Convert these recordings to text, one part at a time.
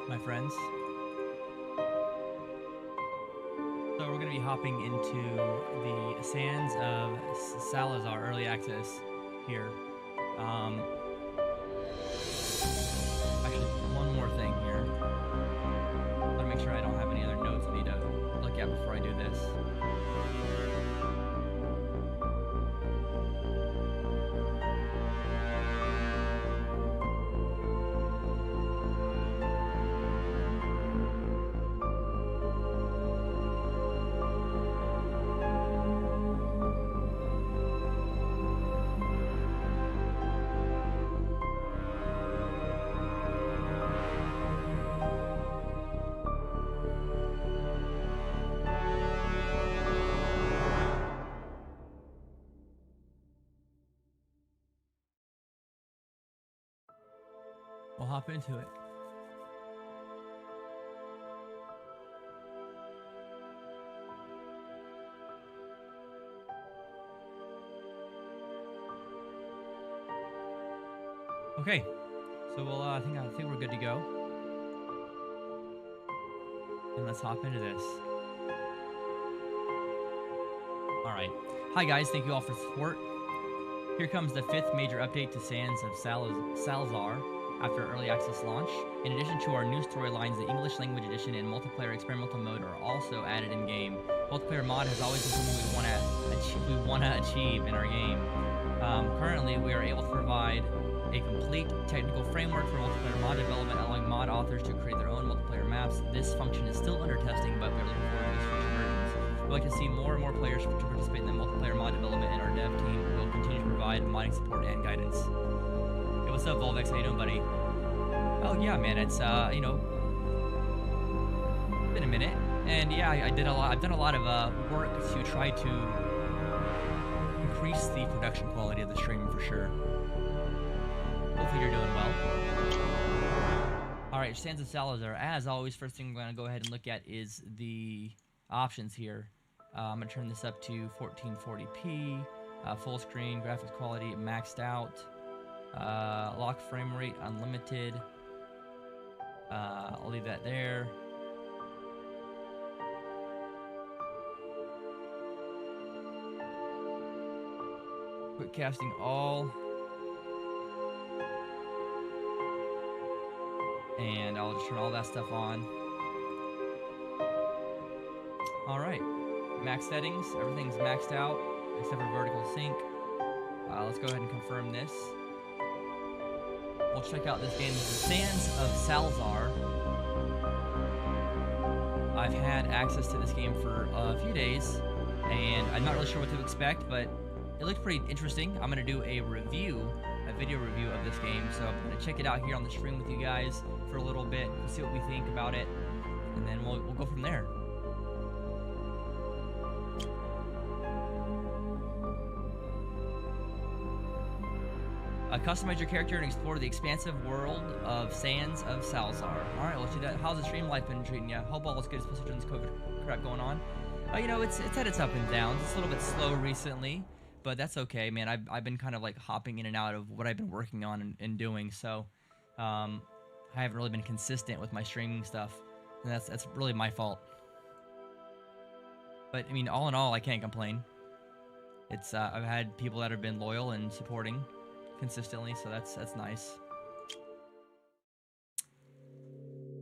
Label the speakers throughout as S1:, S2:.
S1: my friends. So we're going to be hopping into the Sands of Salazar early access here. Actually, one more thing here. I want to make sure I don't have any other notes I need to look at before I do this. We'll hop into it. Okay, so we'll I think we're good to go. And let's hop into this. All right. Hi guys, thank you all for support. Here comes the 5th major update to Sands of Salazar after early access launch. In addition to our new storylines, the English language edition and multiplayer experimental mode are also added in game. Multiplayer mod has always been something we want to achieve in our game. Currently, we are able to provide a complete technical framework for multiplayer mod development, allowing mod authors to create their own multiplayer maps. This function is still under testing, but we're looking forward to these future versions. We'd like to see more and more players to participate in the multiplayer mod development, and our dev team will continue to provide modding support and guidance. Hey, what's up, Volvex? How you doing, buddy? Oh yeah, man, it's been a minute, and yeah, I've done a lot of work to try to increase the production quality of the stream for sure. Hopefully you're doing well. All right, Sands of Salazar. As always, first thing we're gonna go ahead and look at is the options here. I'm gonna turn this up to 1440p, full screen, graphics quality maxed out, lock frame rate unlimited. I'll leave that there. Quick casting all. And I'll just turn all that stuff on. Alright. Max settings. Everything's maxed out except for vertical sync. Let's go ahead and confirm this. We'll check out this game. This is Sands of Salazar. I've had access to this game for a few days, and I'm not really sure what to expect, but it looked pretty interesting. I'm going to do a video review of this game, so I'm going to check it out here on the stream with you guys for a little bit, see what we think about it, and then we'll go from there. Customize your character and explore the expansive world of Sands of Salazar. Alright, let's do that. How's the stream life been treating you? Hope all is good, especially during this COVID crap going on. You know, it's had its up and downs. It's a little bit slow recently, but that's okay, man. I've been kind of like hopping in and out of what I've been working on and doing, so I haven't really been consistent with my streaming stuff, and that's really my fault. But I mean, all in all, I can't complain. It's I've had people that have been loyal and supporting consistently, so that's nice.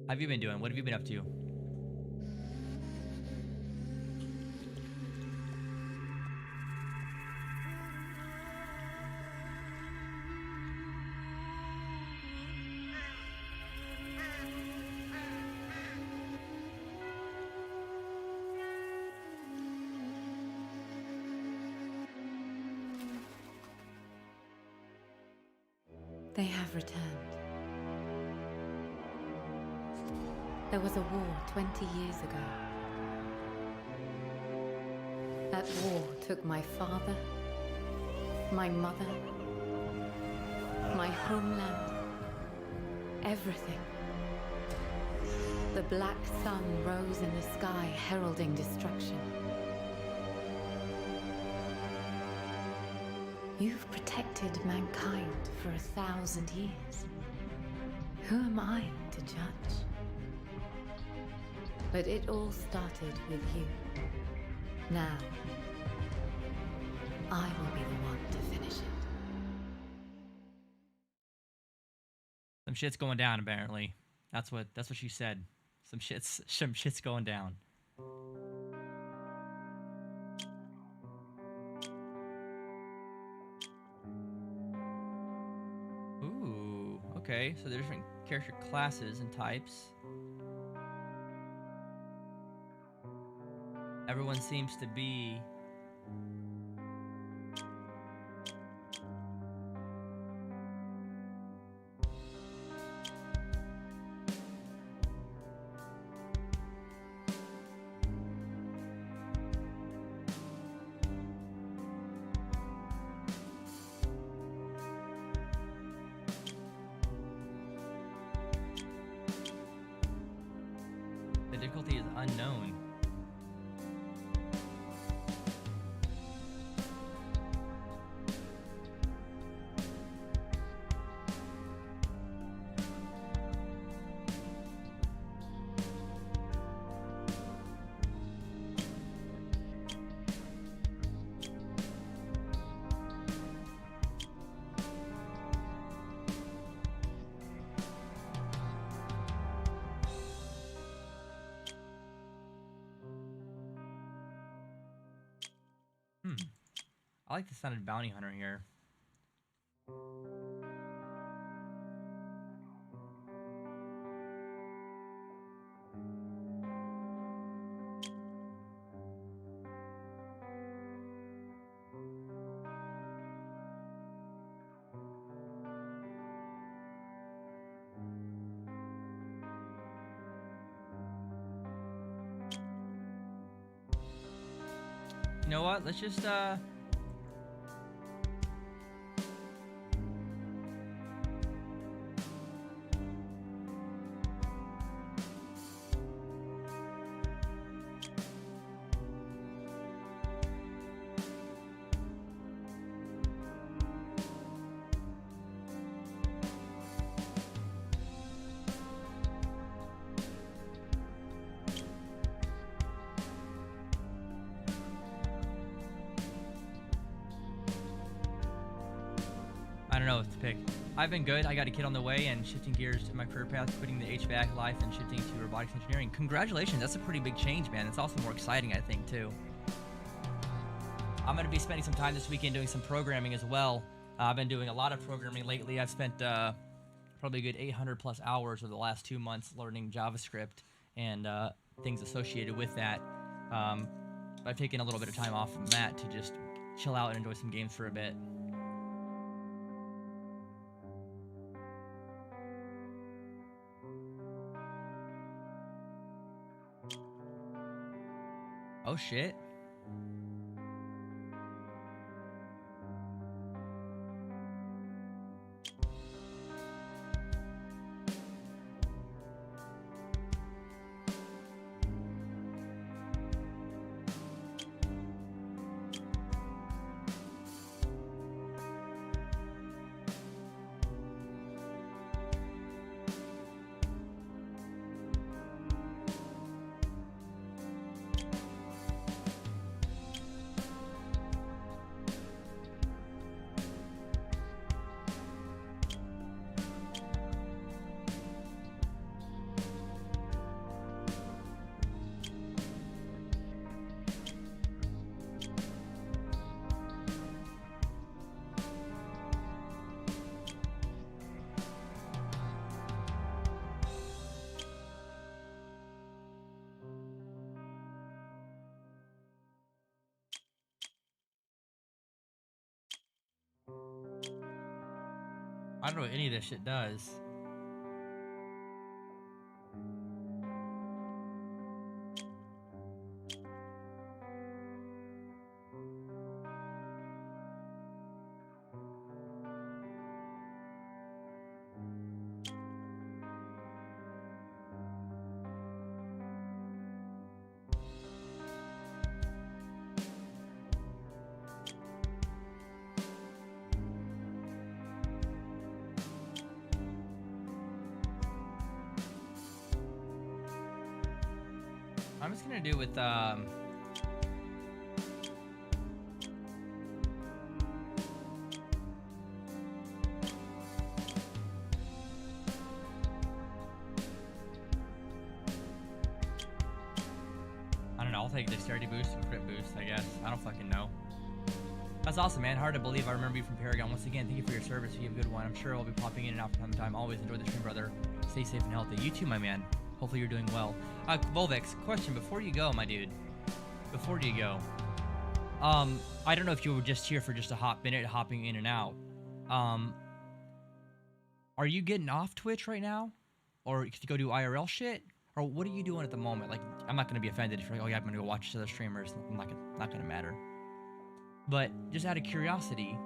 S1: How have you been doing? What have you been up to?
S2: They have returned. There was a war 20 years ago. That war took my father, my mother, my homeland, everything. The black sun rose in the sky, heralding destruction. You've protected mankind for 1,000 years. Who am I to judge? But it all started with you. Now, I will be the one to finish it.
S1: Some shit's going down, apparently. That's what she said. Some shit's going down. Ooh, okay. So there's different character classes and types. Everyone seems to be the difficulty is unknown. I like the sound of bounty hunter here. You know what? Let's just I don't know what to pick. I've been good. I got a kid on the way and shifting gears to my career path, quitting the HVAC life and shifting to robotics engineering. Congratulations. That's a pretty big change, man. It's also more exciting, I think, too. I'm going to be spending some time this weekend doing some programming as well. I've been doing a lot of programming lately. I've spent probably a good 800 plus hours over the last 2 months learning JavaScript and things associated with that. I've taken a little bit of time off from that to just chill out and enjoy some games for a bit. Oh shit. I don't know what any of this shit does. I'm just gonna do with I don't know, I'll take dexterity boost and crit boost, I guess. I don't fucking know. That's awesome, man. Hard to believe I remember you from Paragon. Once again, thank you for your service. You have a good one. I'm sure I'll be popping in and out from time to time. Always enjoy the stream, brother. Stay safe and healthy. You too, my man. Hopefully you're doing well. Volvix, question before you go, my dude. Before you go. I don't know if you were just here for just a hot minute, hopping in and out. Are you getting off Twitch right now? Or could you go do IRL shit? Or what are you doing at the moment? Like, I'm not going to be offended if you're like, oh yeah, I'm going to go watch other streamers. I'm not going to matter. But just out of curiosity,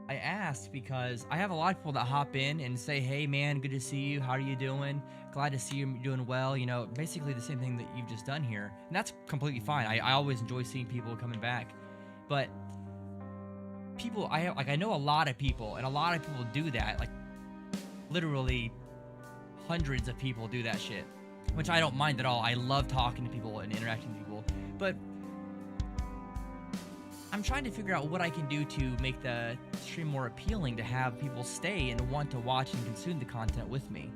S1: I asked because I have a lot of people that hop in and say, hey man, good to see you. How are you doing? Glad to see you doing well. You know, basically the same thing that you've just done here. And that's completely fine. I always enjoy seeing people coming back. But people, I know a lot of people, and a lot of people do that. Like, literally hundreds of people do that shit, which I don't mind at all. I love talking to people and interacting with people. But I'm trying to figure out what I can do to make the stream more appealing, to have people stay and want to watch and consume the content with me.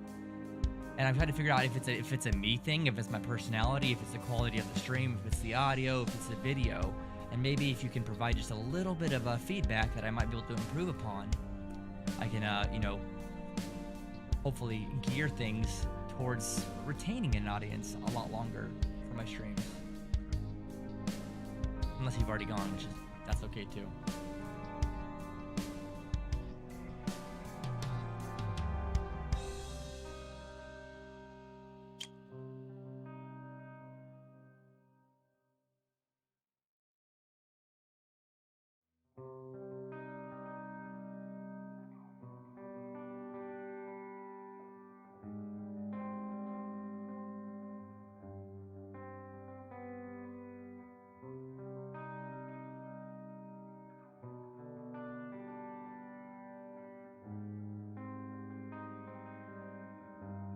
S1: And I'm trying to figure out if it's a me thing, if it's my personality, if it's the quality of the stream, if it's the audio, if it's the video, and maybe if you can provide just a little bit of feedback that I might be able to improve upon, I can, you know, hopefully gear things towards retaining an audience a lot longer for my streams. Unless you've already gone, which is, that's okay too.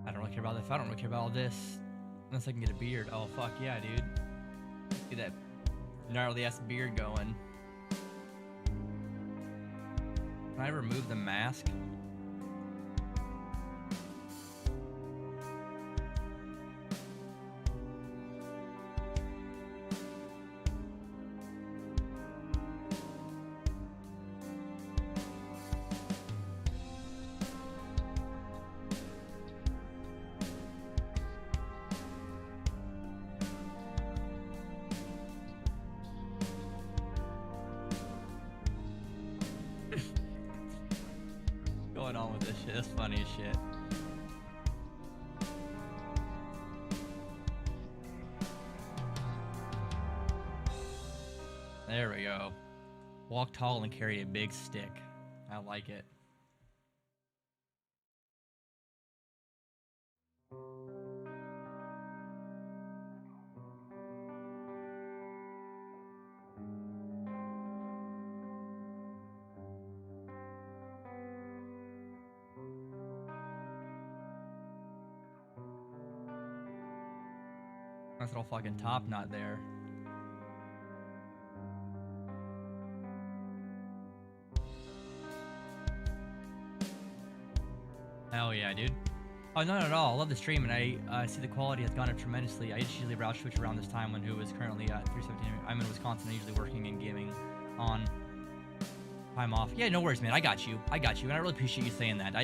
S1: I don't really care about this. I don't really care about all this. Unless I can get a beard. Oh, fuck yeah, dude. Get that gnarly ass beard going. Can I remove the mask? Going on with this shit? That's funny as shit. There we go. Walk tall and carry a big stick. I like it. Nice little fucking top knot there. Hell yeah, dude. Oh, not at all. I love the stream, and I see the quality has gone up tremendously. I usually route switch around this time when who is currently at 317. I'm in Wisconsin, usually working and gaming on time off. Yeah, no worries, man. I got you. I got you, and I really appreciate you saying that.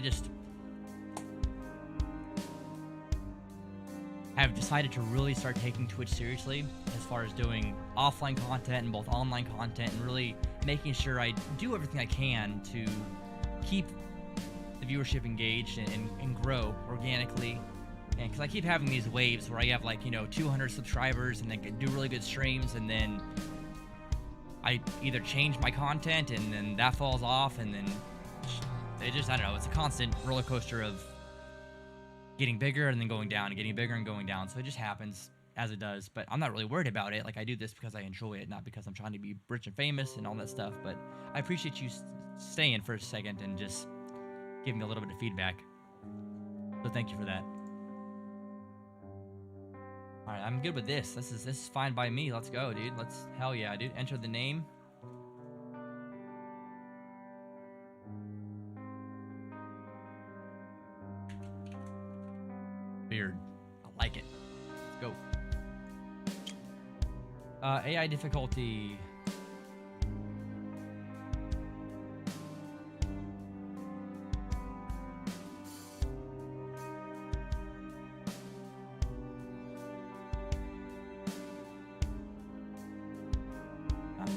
S1: I've decided to really start taking Twitch seriously as far as doing offline content and both online content, and really making sure I do everything I can to keep the viewership engaged and grow organically. And because I keep having these waves where I have, like, you know, 200 subscribers and then do really good streams, and then I either change my content and then that falls off, and then it just, I don't know, it's a constant roller coaster of getting bigger and then going down and getting bigger and going down. So it just happens as it does, but I'm not really worried about it. Like, I do this because I enjoy it, not because I'm trying to be rich and famous and all that stuff. But I appreciate you staying for a second and just giving me a little bit of feedback. So thank you for that. All right, I'm good with this. This is fine by me. Let's go, dude. Hell yeah, dude. Enter the name. Weird. I like it. Let's go. AI difficulty.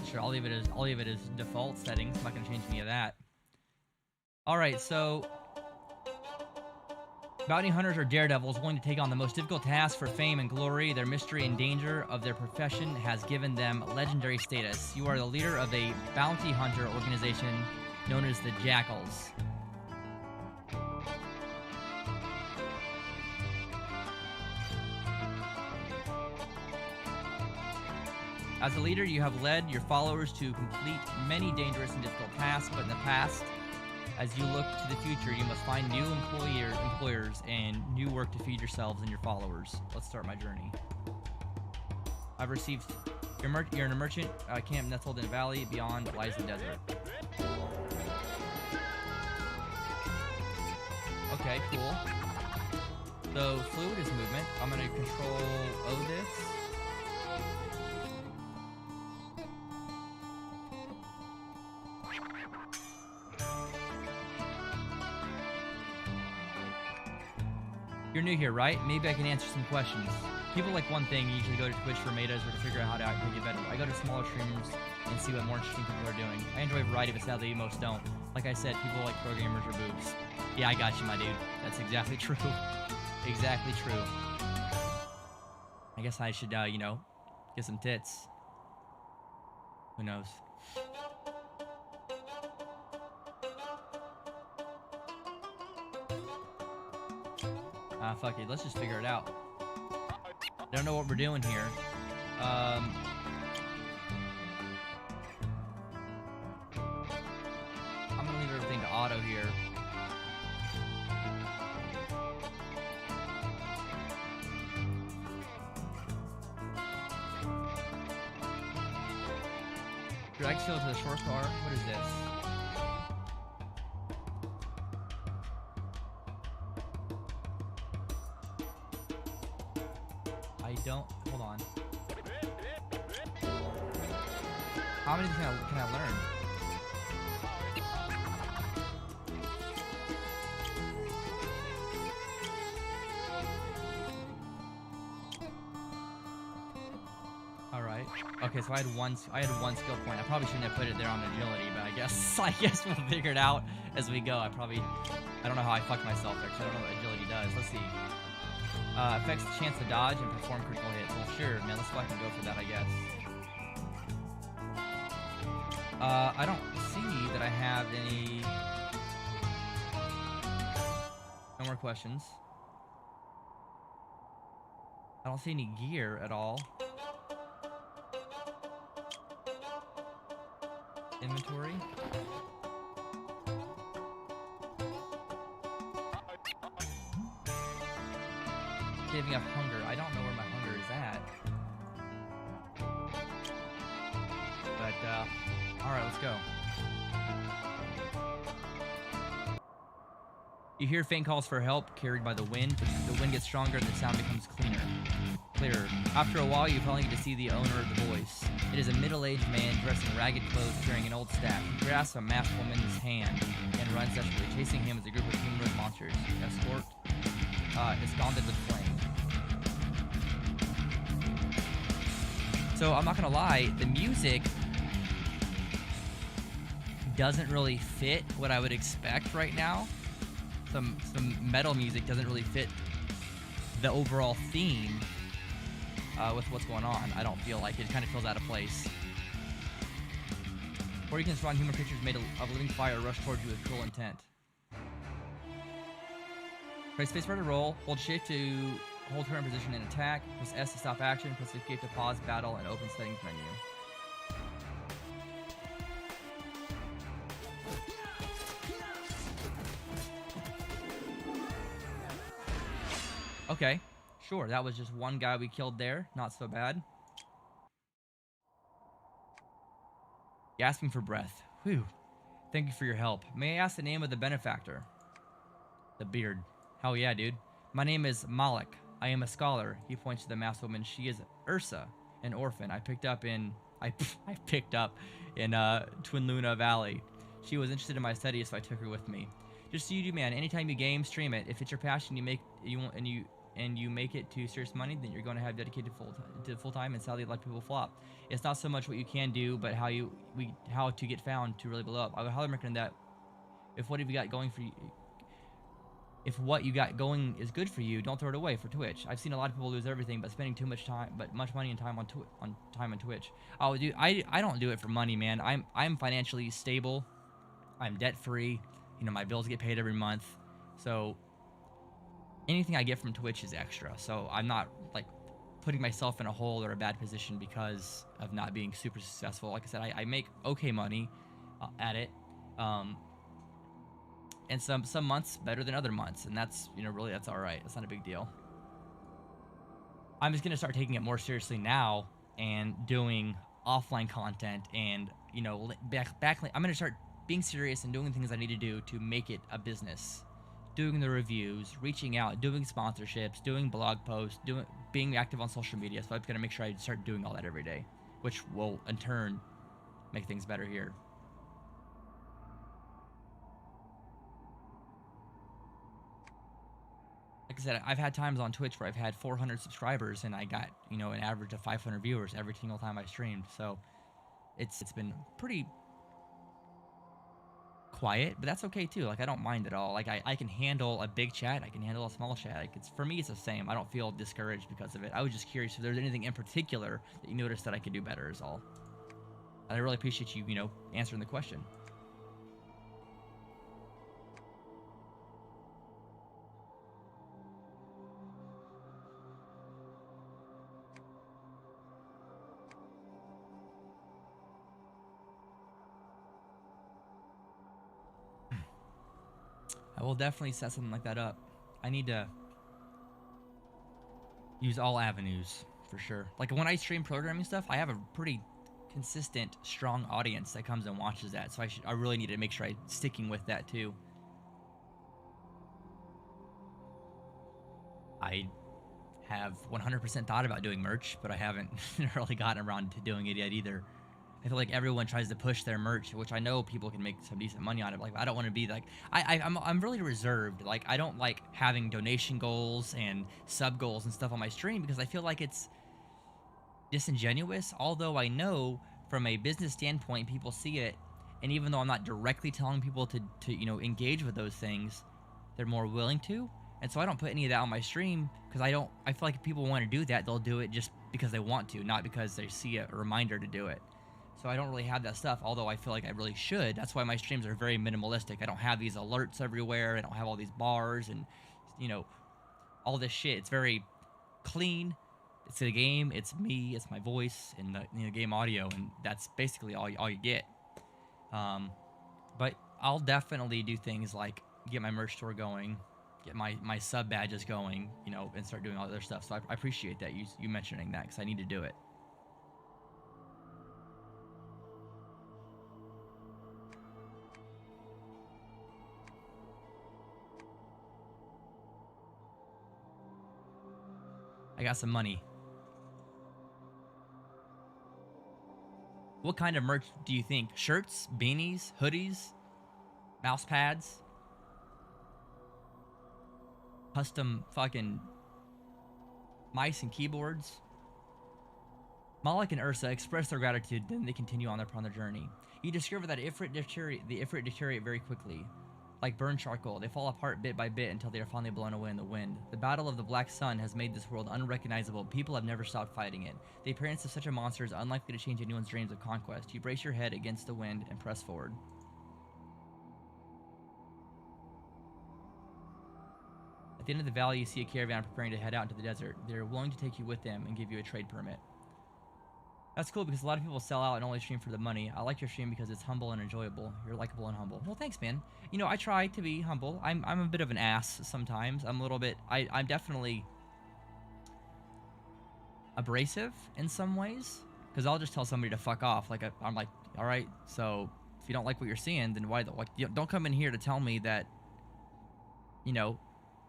S1: Sure, I'll leave it as default settings. I'm not gonna change any of that. All right, so bounty hunters are daredevils willing to take on the most difficult tasks for fame and glory. Their mystery and danger of their profession has given them legendary status. You are the leader of a bounty hunter organization known as the Jackals. As a leader, you have led your followers to complete many dangerous and difficult tasks, but in the past, as you look to the future, you must find new employers and new work to feed yourselves and your followers. Let's start my journey. I've received... You're in a merchant camp nestled in a valley. Beyond lies the desert. Okay, cool. So, fluid is movement. I'm going to control O this. You're new here, right? Maybe I can answer some questions. People like one thing, usually go to Twitch for metas or to figure out how to get better. I go to smaller streamers and see what more interesting people are doing. I enjoy variety, but sadly most don't. Like I said, people like programmers or boobs. Yeah, I got you, my dude. That's exactly true. Exactly true. I guess I should, you know, get some tits. Who knows? Fuck it, let's just figure it out. I don't know what we're doing here. I'm gonna leave everything to auto here. Drag shield to the short car. What is this? Hold on. How many can I learn? All right. Okay, so I had one skill point. I probably shouldn't have put it there on agility, but I guess we'll figure it out as we go. I don't know how I fucked myself there, because I don't know what agility does. Let's see. Affects the chance to dodge and perform critical hits. Well, sure, man. Let's fucking go for that, I guess. I don't see that I have any... No more questions. I don't see any gear at all. Inventory. Saving up hunger. I don't know where my hunger is at. But, alright, let's go. You hear faint calls for help carried by the wind. The wind gets stronger and the sound becomes clearer. After a while, you finally get to see the owner of the voice. It is a middle-aged man dressed in ragged clothes carrying an old staff. He grasps a masked woman's hand and runs desperately. Chasing him is a group of humorous monsters. Escort is daunted with flame. So I'm not gonna lie, the music doesn't really fit what I would expect right now. Some metal music doesn't really fit the overall theme with what's going on. I don't feel like it kind of feels out of place. Or you can spawn human creatures made of living fire rush towards you with cruel intent. Press spacebar to roll. Hold shift to hold current position and attack. Press S to stop action. Press escape to pause battle and open settings menu. Okay, Sure, that was just one guy we killed there. Not so bad. Gasping for breath. Whew. Thank you for your help. May I ask the name of the benefactor? The beard. Hell yeah, dude. My name is Malik. I am a scholar. He points to the masked woman. She is Ursa, an orphan I picked up in Twin Luna Valley. She was interested in my studies, so I took her with me. Just so you do, man. Anytime you game, stream it. If it's your passion, you make it to serious money, then you're going to have dedicated full time. And sadly, a lot of people flop. It's not so much what you can do, but how to get found to really blow up. I would highly recommend that. If what you got going is good for you, don't throw it away for Twitch. I've seen a lot of people lose everything, but spending too much time, much money and time on Twitch. Oh, dude, I don't do it for money, man. I'm financially stable. I'm debt free. You know, my bills get paid every month, so anything I get from Twitch is extra. So I'm not like putting myself in a hole or a bad position because of not being super successful. Like I said, I make okay money at it. And some months better than other months, and that's, you know, really, that's all right. It's not a big deal. I'm just gonna start taking it more seriously now and doing offline content, and, you know, backlink. I'm gonna start being serious and doing things I need to do to make it a business. Doing the reviews, reaching out, doing sponsorships, doing blog posts, being active on social media. So I've got to make sure I start doing all that every day, which will in turn make things better here. Like I said, I've had times on Twitch where I've had 400 subscribers and I got, you know, an average of 500 viewers every single time I streamed. So it's been pretty quiet, but that's okay too. Like, I don't mind at all. Like, I can handle a big chat, I can handle a small chat. Like, for me, it's the same. I don't feel discouraged because of it. I was just curious if there's anything in particular that you noticed that I could do better is all. And I really appreciate you, you know, answering the question. I will definitely set something like that up. I need to use all avenues for sure. Like, when I stream programming stuff, I have a pretty consistent, strong audience that comes and watches that. So I really need to make sure I'm sticking with that too. I have 100% thought about doing merch, but I haven't really gotten around to doing it yet either. I feel like everyone tries to push their merch, which I know people can make some decent money on it. But like, I don't want to be like, I'm really reserved. Like, I don't like having donation goals and sub goals and stuff on my stream because I feel like it's disingenuous. Although I know from a business standpoint, people see it, and even though I'm not directly telling people to you know, engage with those things, they're more willing to. And so I don't put any of that on my stream because I feel like if people want to do that, they'll do it just because they want to, not because they see a reminder to do it. So I don't really have that stuff, although I feel like I really should. That's why my streams are very minimalistic. I don't have these alerts everywhere. I don't have all these bars and, you know, all this shit. It's very clean. It's the game. It's me. It's my voice and the, you know, game audio, and that's basically all you get. But I'll definitely do things like get my merch store going, get my sub badges going, you know, and start doing all the other stuff. So I appreciate that you mentioning that because I need to do it. I got some money. What kind of merch do you think? Shirts, beanies, hoodies, mouse pads, custom fucking mice and keyboards? Malik and Ursa express their gratitude, then they continue on their journey. You discover that the Ifrit deteriorate very quickly. Like burned charcoal, they fall apart bit by bit until they are finally blown away in the wind. The battle of the Black Sun has made this world unrecognizable. People have never stopped fighting it. The appearance of such a monster is unlikely to change anyone's dreams of conquest. You brace your head against the wind and press forward. At the end of the valley, you see a caravan preparing to head out into the desert. They're willing to take you with them and give you a trade permit. That's cool because a lot of people sell out and only stream for the money. I like your stream because it's humble and enjoyable. You're likable and humble. Well, thanks, man. You know, I try to be humble. I'm a bit of an ass sometimes. I'm a little bit. I'm definitely abrasive in some ways, because I'll just tell somebody to fuck off. Like I'm like, all right, so if you don't like what you're seeing, then why? Like, don't come in here to tell me that, you know,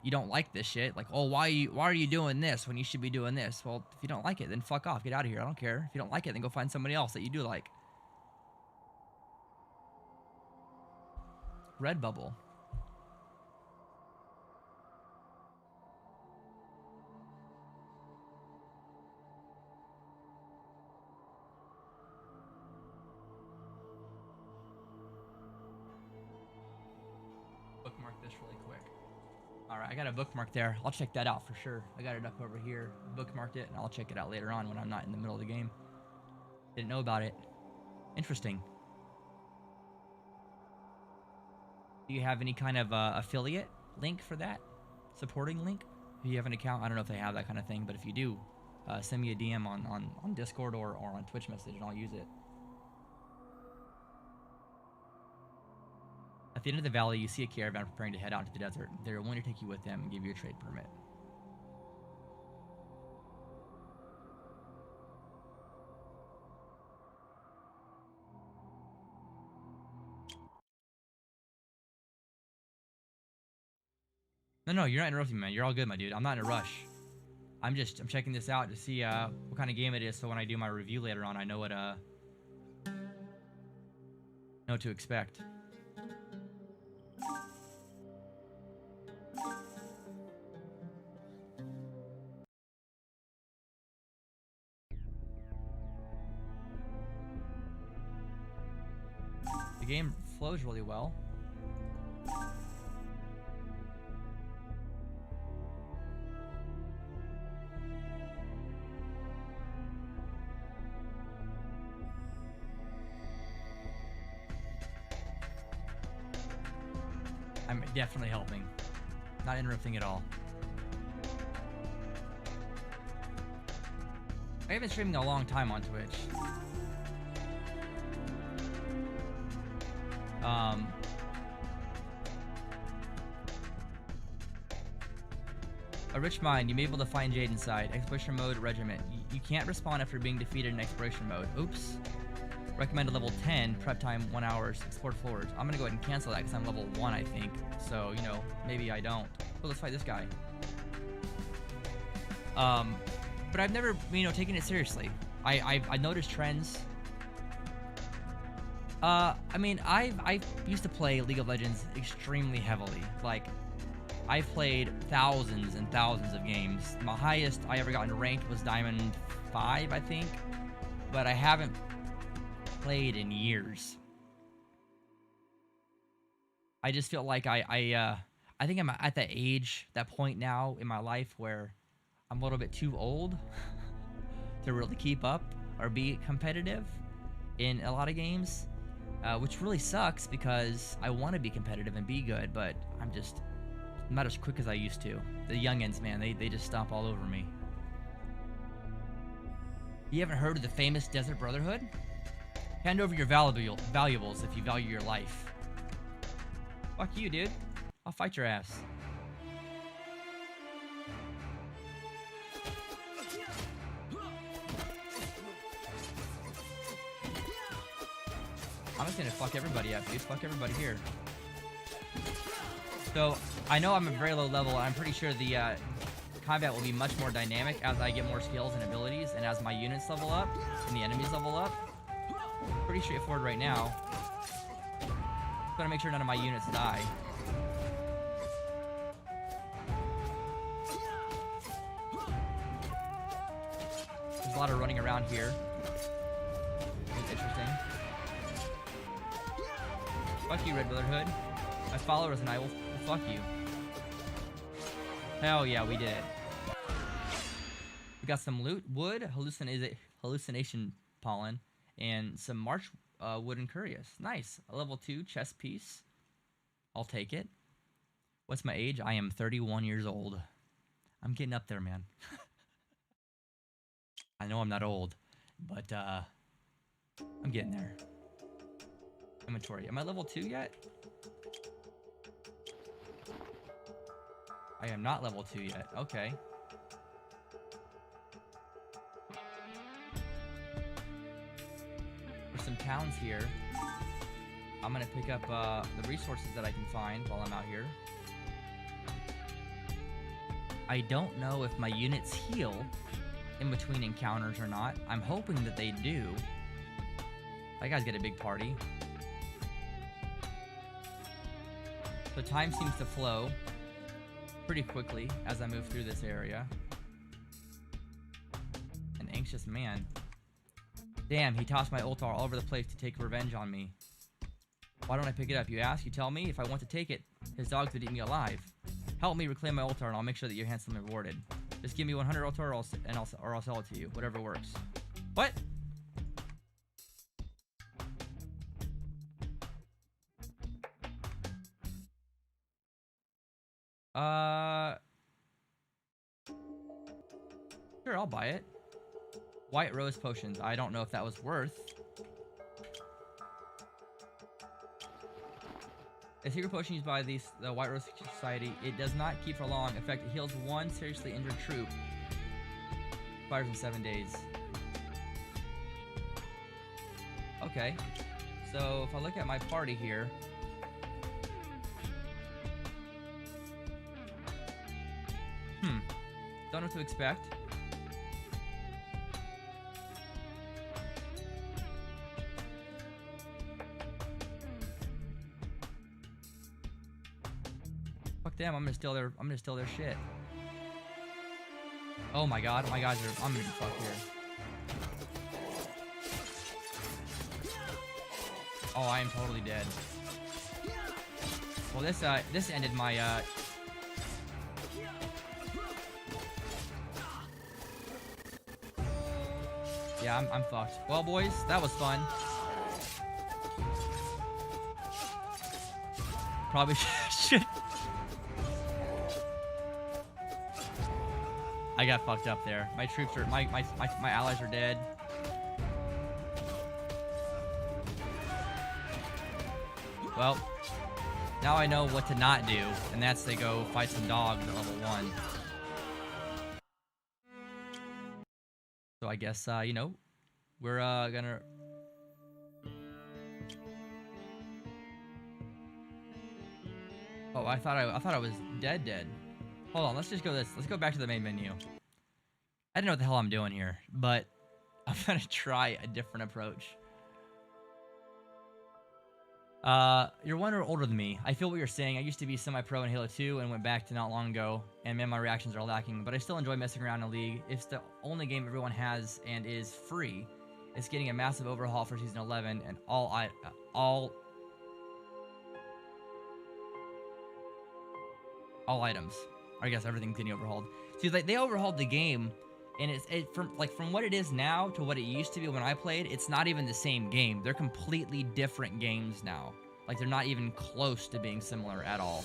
S1: you don't like this shit. Like, oh, why are you doing this when you should be doing this? Well, if you don't like it, then fuck off, get out of here. I don't care. If you don't like it, then go find somebody else that you do like. Redbubble. Bookmark this really quick. Alright, I got a bookmark there. I'll check that out for sure. I got it up over here. Bookmarked it, and I'll check it out later on when I'm not in the middle of the game. Didn't know about it. Interesting. Do you have any kind of affiliate link for that? Supporting link? If you have an account, I don't know if they have that kind of thing, but if you do, send me a DM on Discord or on Twitch message, and I'll use it. At the end of the valley, you see a caravan preparing to head out into the desert. They're willing to take you with them and give you a trade permit. No, you're not interrupting me, man. You're all good, my dude. I'm not in a rush. I'm checking this out to see what kind of game it is, so when I do my review later on, I know what to expect. The game flows really well. I'm definitely helping. Not interrupting at all. I have been streaming a long time on Twitch. A rich mine. You may be able to find Jade inside. Exploration mode, regiment. You can't respawn after being defeated in exploration mode. Oops. Recommended level 10. Prep time 1 hour. Explore floors. I'm gonna go ahead and cancel that because I'm level 1, I think. So, you know, maybe I don't. Oh, let's fight this guy. But I've never, you know, taken it seriously. I noticed trends. I mean, I used to play League of Legends extremely heavily. Like, I've played thousands and thousands of games. My highest I ever got in ranked was Diamond 5, I think. But I haven't played in years. I just feel like I think I'm at that age, that point now in my life where I'm a little bit too old to really keep up or be competitive in a lot of games, which really sucks because I want to be competitive and be good, but I'm not as quick as I used to. The youngins, man, they just stomp all over me. You haven't heard of the famous Desert Brotherhood? Hand over your valuables if you value your life. Fuck you, dude. I'll fight your ass. I'm just gonna fuck everybody up, dude. Fuck everybody here. So, I know I'm at a very low level, and I'm pretty sure the combat will be much more dynamic as I get more skills and abilities, and as my units level up, and the enemies level up. Pretty straightforward right now. Gotta make sure none of my units die. There's a lot of running around here. It's interesting. Fuck you, Red Brotherhood. My followers and I will fuck you. Hell yeah, we did it. We got some loot, wood, hallucination pollen, and some march wood and curious. Nice. A level 2 chest piece. I'll take it. What's my age? I am 31 years old. I'm getting up there, man. I know I'm not old, but I'm getting there. Inventory. Am I level 2 yet? I am not level 2 yet. Okay. for some towns here. I'm gonna pick up the resources that I can find while I'm out here. I don't know if my units heal in between encounters or not. I'm hoping that they do. That guy's got a big party. So time seems to flow pretty quickly as I move through this area. An anxious man. Damn, he tossed my ultar all over the place to take revenge on me. Why don't I pick it up? You ask, you tell me. If I want to take it, his dogs would eat me alive. Help me reclaim my ultar and I'll make sure that you're handsomely rewarded. Just give me 100 ultar or I'll sell it to you. Whatever works. What? Sure, I'll buy it. White rose potions. I don't know if that was worth. A secret potion used by the White Rose Society. It does not keep for long. In fact, it heals one seriously injured troop. Expires in 7 days. Okay. So if I look at my party here. Don't know what to expect. Fuck them, I'm gonna steal their shit. Oh my god, my guys are I'm gonna be fucked here. Oh, I am totally dead. Well, this ended my yeah, I'm fucked. Well, boys, that was fun. Probably should. I got fucked up there. My troops are my allies are dead. Well, now I know what to not do, and that's to go fight some dogs at level 1. So I guess you know, we're gonna. Oh, I thought I was dead. Hold on, let's go back to the main menu. I don't know what the hell I'm doing here, but I'm gonna try a different approach. You're 1 year older than me. I feel what you're saying. I used to be semi-pro in Halo 2 and went back to not long ago, and man, my reactions are lacking, but I still enjoy messing around in League. It's the only game everyone has and is free. It's getting a massive overhaul for Season 11, and all items. I guess everything's getting overhauled. See, like, they overhauled the game, and from what it is now to what it used to be when I played, it's not even the same game. They're completely different games now. Like, they're not even close to being similar at all.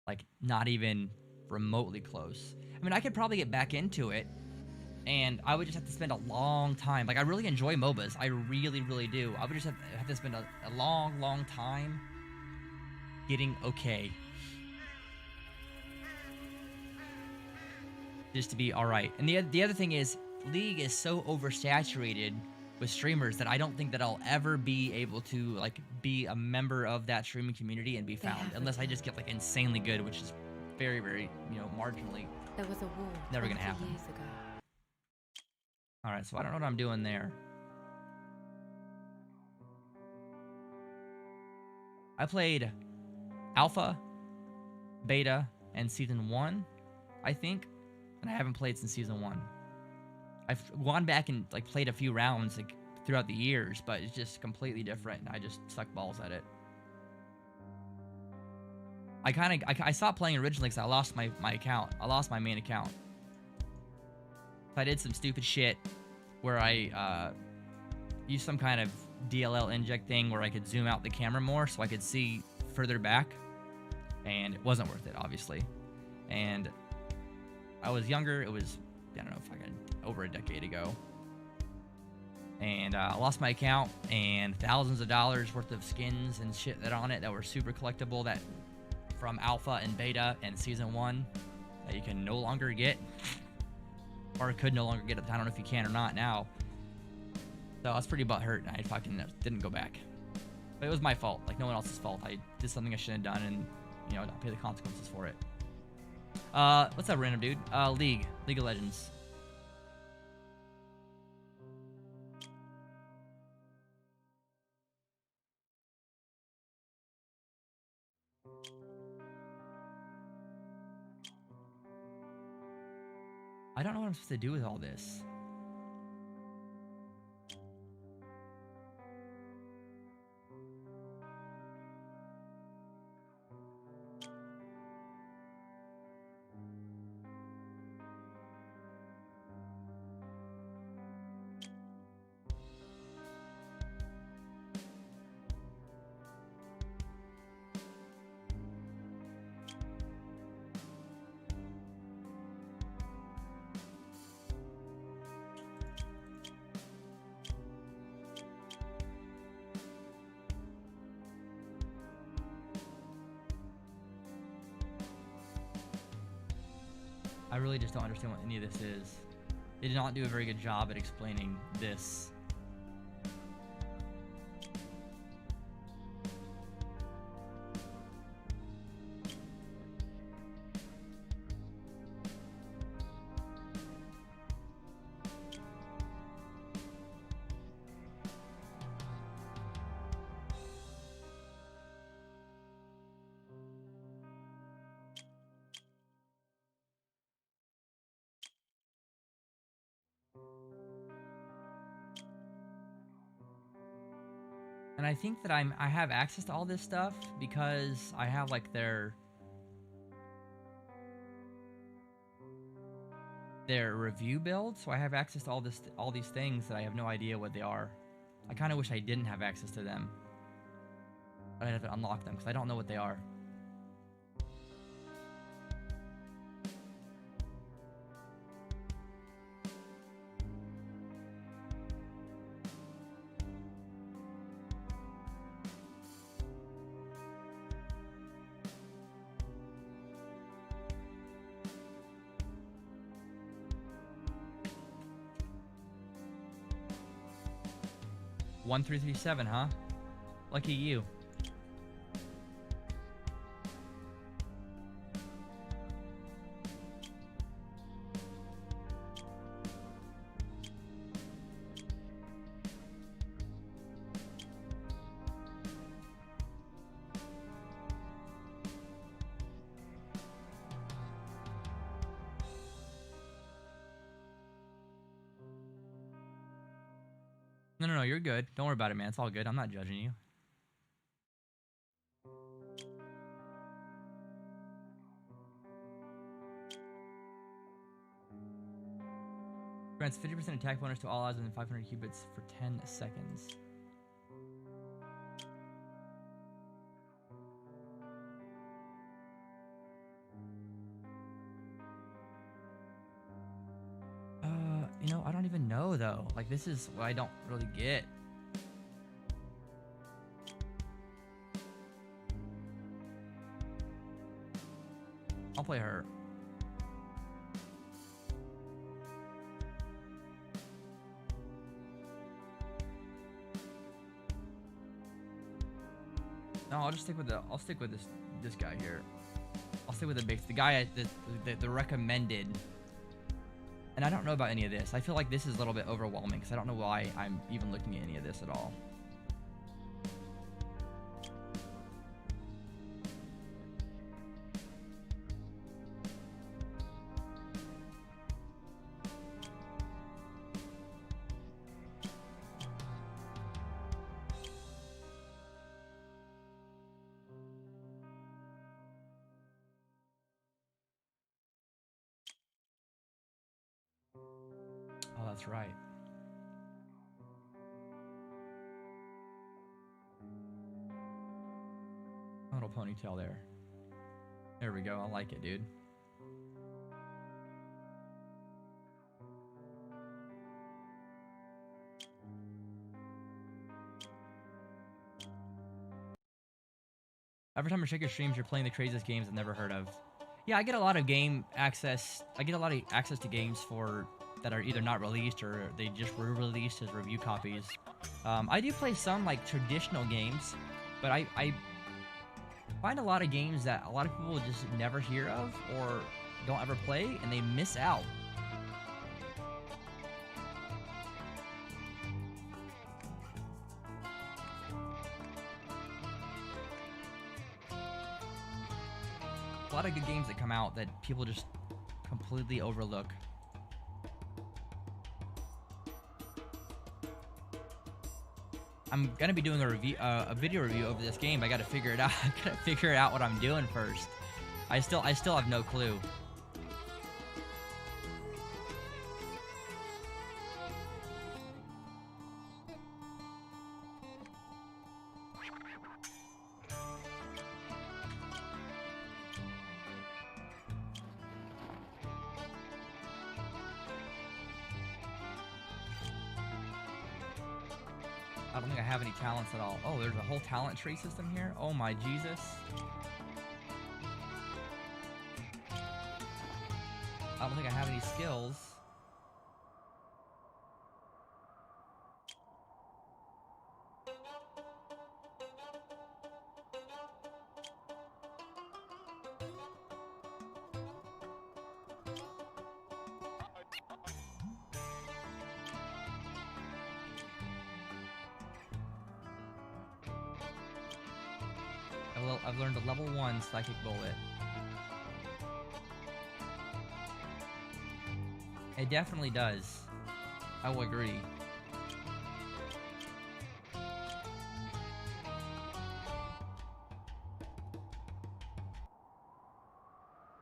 S1: Like, not even remotely close. I mean, I could probably get back into it, and I would just have to spend a long time. Like, I really enjoy MOBAs. I really, really do. I would just have to spend a long time getting okay. Just to be alright. And the other thing is, League is so oversaturated with streamers that I don't think that I'll ever be able to, like, be a member of that streaming community and be found. Unless I just get, like, insanely good, which is very, very, you know, marginally
S2: There was a war
S1: never gonna happen.
S2: years ago.
S1: Alright, so I don't know what I'm doing there. I played Alpha, Beta, and Season 1, I think. And I haven't played since Season 1. I've gone back and, like, played a few rounds, like, throughout the years, but it's just completely different, and I just suck balls at it. I stopped playing originally because I lost my account. I lost my main account. I did some stupid shit where I used some kind of DLL inject thing where I could zoom out the camera more so I could see further back, and it wasn't worth it, obviously. And I was younger. It was, I don't know, fucking over a decade ago. And I lost my account, and thousands of dollars worth of skins and shit that on it that were super collectible, that from Alpha and Beta and Season 1 that you can no longer get. or could no longer get it. I don't know if you can or not now. So I was pretty butthurt, and I fucking didn't go back. But it was my fault, like no one else's fault. I did something I shouldn't have done, and you know, I'll pay the consequences for it. What's up, random dude? League of Legends. I don't know what I'm supposed to do with all this. I really just don't understand what any of this is. They did not do a very good job at explaining this. And I think that I have access to all this stuff because I have like their review build, so I have access to all these things that I have no idea what they are. I kind of wish I didn't have access to them. But I have to unlock them because I don't know what they are. One 337, huh? Lucky you. No, you're good. Don't worry about it, man. It's all good. I'm not judging you. Grants 50% attack bonus to all odds within 500 cubits for 10 seconds. You know, I don't even know though. Like, this is what I don't really get. I'll play her. No, I'll just stick with this guy here. I'll stick with the guy the recommended. And I don't know about any of this. I feel like this is a little bit overwhelming because I don't know why I'm even looking at any of this at all. Oh, that's right. A little ponytail there. There we go. I like it, dude. Every time I check your streams, you're playing the craziest games I've never heard of. Yeah, I get a lot of game access. I get a lot of access to games for that are either not released or they just were released as review copies. I do play some like traditional games, but I find a lot of games that a lot of people just never hear of or don't ever play, and they miss out. A lot of good games that come out that people just completely overlook. I'm gonna be doing a video review over this game. I gotta figure it out. I gotta figure out what I'm doing first. I still have no clue. I don't think I have any talents at all. Oh, there's a whole talent tree system here? Oh my Jesus. I don't think I have any skills. I've learned a level 1 psychic bullet. It definitely does. I will agree.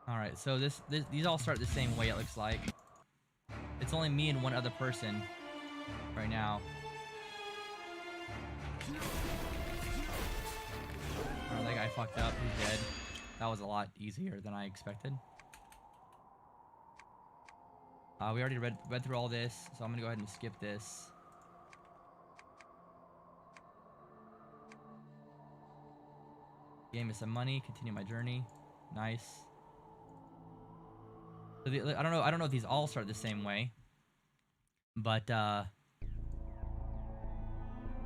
S1: Alright, so these all start the same way, it looks like. It's only me and one other person right now. Oh, that guy fucked up. He's dead. That was a lot easier than I expected. We already read through all this, so I'm gonna go ahead and skip this. Gain me some money. Continue my journey. Nice. So I don't know if these all start the same way, but see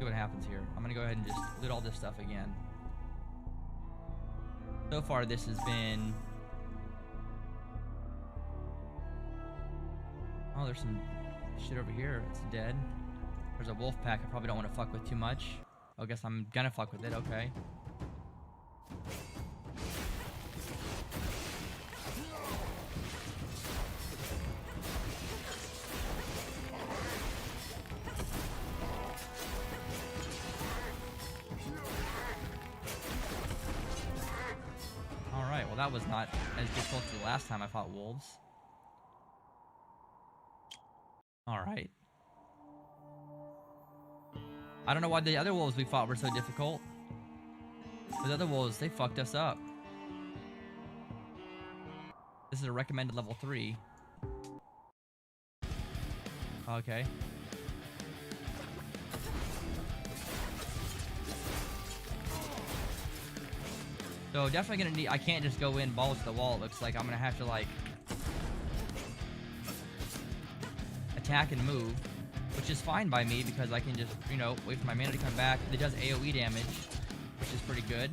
S1: what happens here. I'm gonna go ahead and just loot all this stuff again. So far, this has been... Oh, there's some shit over here. It's dead. There's a wolf pack I probably don't want to fuck with too much. I guess I'm gonna fuck with it. Okay. Alright, well that was not as difficult as the last time I fought wolves. Alright. I don't know why the other wolves we fought were so difficult. The other wolves, they fucked us up. This is a recommended level 3. Okay. So definitely gonna need, I can't just go in balls to the wall. It looks like I'm gonna have to like attack and move, which is fine by me because I can just, you know, wait for my mana to come back. It does AoE damage, which is pretty good.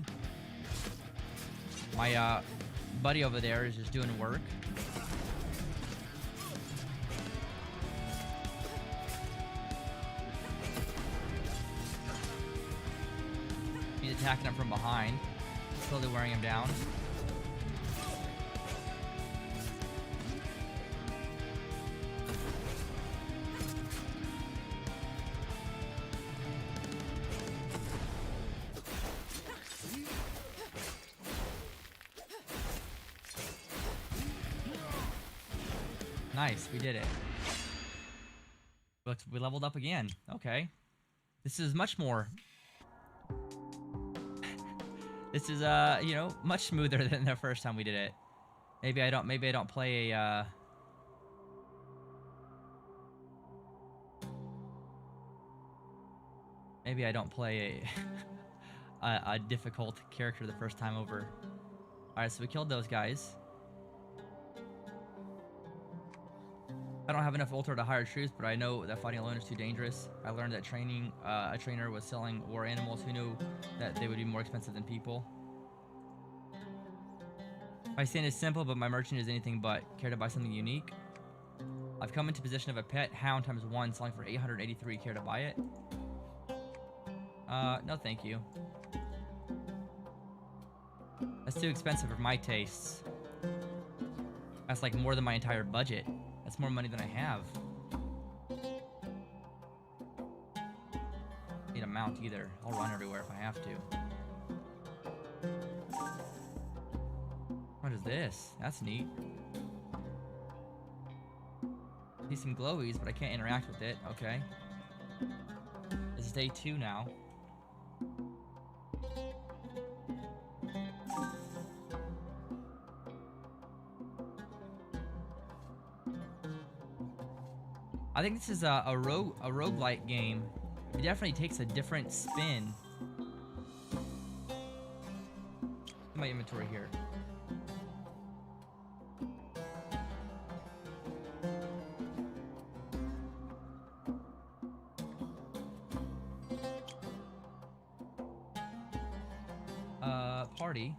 S1: My buddy over there is just doing work. He's attacking him from behind, slowly wearing him down. Nice, we did it. Look, we leveled up again. Okay. This is much more... This is, you know, much smoother than the first time we did it. Maybe I don't play a, Maybe I don't play a difficult character the first time over. Alright, so we killed those guys. I don't have enough Ultra to hire troops, but I know that fighting alone is too dangerous. I learned that training a trainer was selling war animals who knew that they would be more expensive than people. My stand is simple, but my merchant is anything but. Care to buy something unique? I've come into possession of a pet hound times 1 selling for 883. Care to buy it? No thank you. That's too expensive for my tastes. That's like more than my entire budget. That's more money than I have. Need a mount either. I'll run everywhere if I have to. What is this? That's neat. See some glowies, but I can't interact with it. Okay. This is day 2 now. I think this is a roguelike game. It definitely takes a different spin. In my inventory here. Party.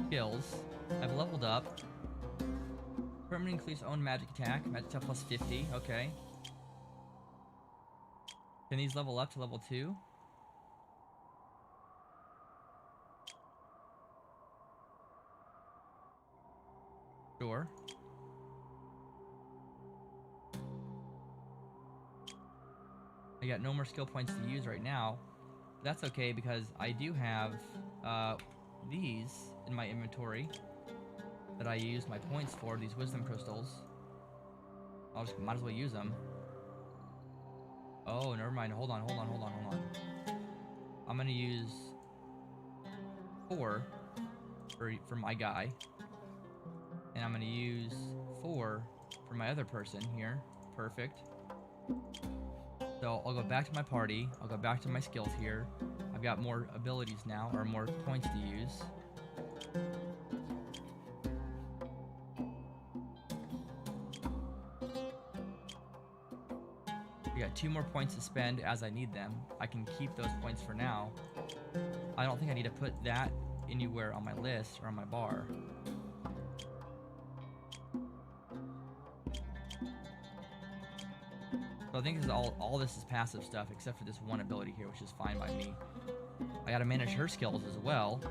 S1: Skills. I've leveled up. Permanent increase own magic attack. Magic attack plus 50. Okay. Can these level up to level 2? Sure. I got no more skill points to use right now. That's okay because I do have these in my inventory that I use my points for, these wisdom crystals. I'll just might as well use them. Oh, never mind. Hold on. I'm gonna use 4 for my guy. And I'm gonna use 4 for my other person here. Perfect. So I'll go back to my party. I'll go back to my skills here. I've got more abilities now, or more points to use. We got 2 more points to spend as I need them. I can keep those points for now. I don't think I need to put that anywhere on my list or on my bar. So I think this is all this is passive stuff except for this one ability here, which is fine by me. I gotta manage her skills as well.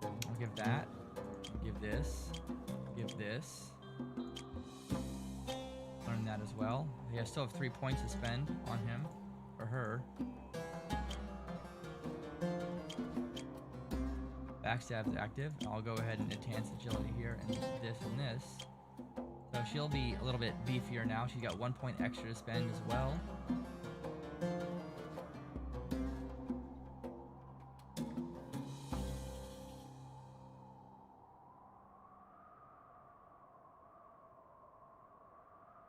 S1: I'll give that. Give this. Give this. Learn that as well. Okay, I still have 3 points to spend on him. Or her. Backstab is active. I'll go ahead and enhance agility here and this and this. So she'll be a little bit beefier now. She's got 1 point extra to spend as well.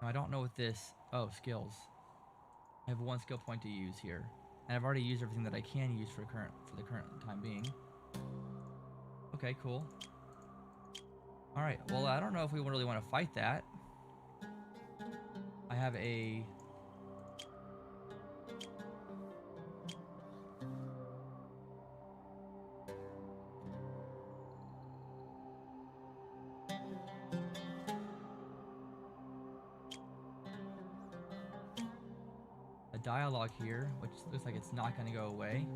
S1: Now I don't know what this... Oh, skills. I have 1 skill point to use here. And I've already used everything that I can use for the current time being. Okay, cool. Alright, well, I don't know if we really want to fight that. I have a... a dialogue here, which looks like it's not going to go away.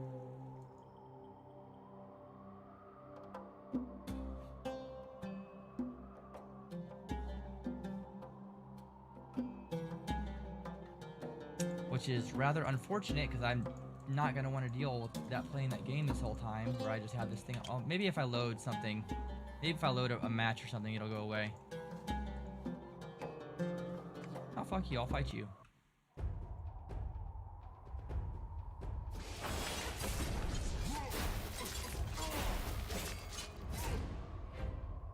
S1: Which is rather unfortunate because I'm not going to want to deal with that playing that game this whole time where I just have this thing. Oh, maybe if I load something, maybe if I load a match or something, it'll go away. Oh, fuck you, I'll fight you.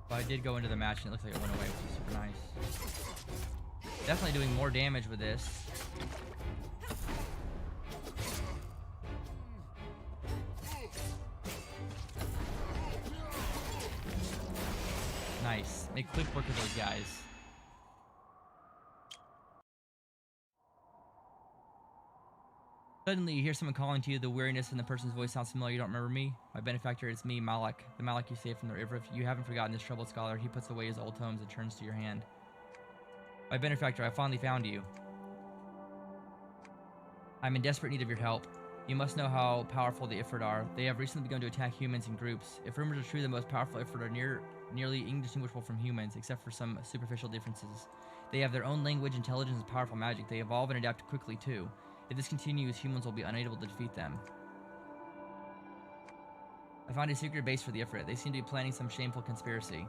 S1: But I did go into the match and it looks like it went away, which is super nice. Definitely doing more damage with this. Nice. Make quick work of those guys. Suddenly, you hear someone calling to you. The weariness in the person's voice sounds familiar. You don't remember me? My benefactor, it's me, Malak. The Malak you saved from the river. If you haven't forgotten this troubled scholar, he puts away his old tomes and turns to your hand. My benefactor, I finally found you. I'm in desperate need of your help. You must know how powerful the Ifrit are. They have recently begun to attack humans in groups. If rumors are true, the most powerful Ifrit are nearly indistinguishable from humans, except for some superficial differences. They have their own language, intelligence, and powerful magic. They evolve and adapt quickly, too. If this continues, humans will be unable to defeat them. I found a secret base for the Ifrit. They seem to be planning some shameful conspiracy.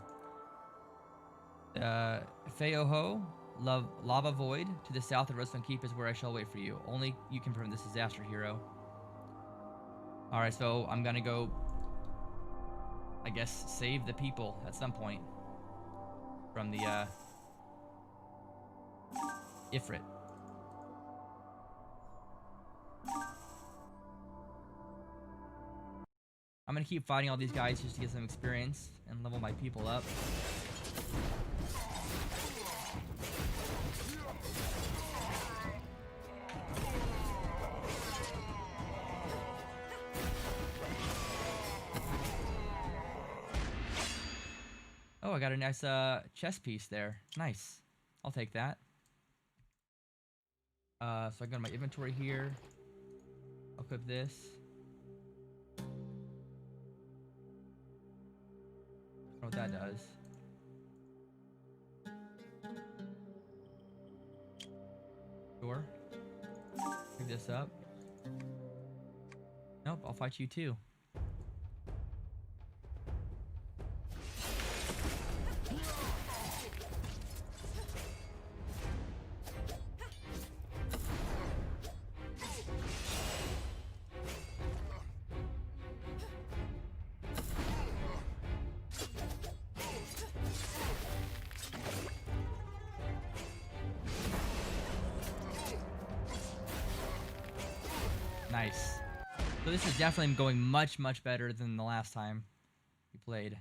S1: Feoho, Lava Void, to the south of Redstone Keep is where I shall wait for you. Only you can prevent this disaster, hero. Alright, so I'm gonna go, I guess, save the people at some point from the Ifrit. I'm gonna keep fighting all these guys just to get some experience and level my people up. Oh, I got a nice chest piece there. Nice. I'll take that. So I go to my inventory here. I'll equip this. I don't know what that does. Sure. Pick this up. Nope, I'll fight you too. Nice. So this is definitely going much, much better than the last time we played.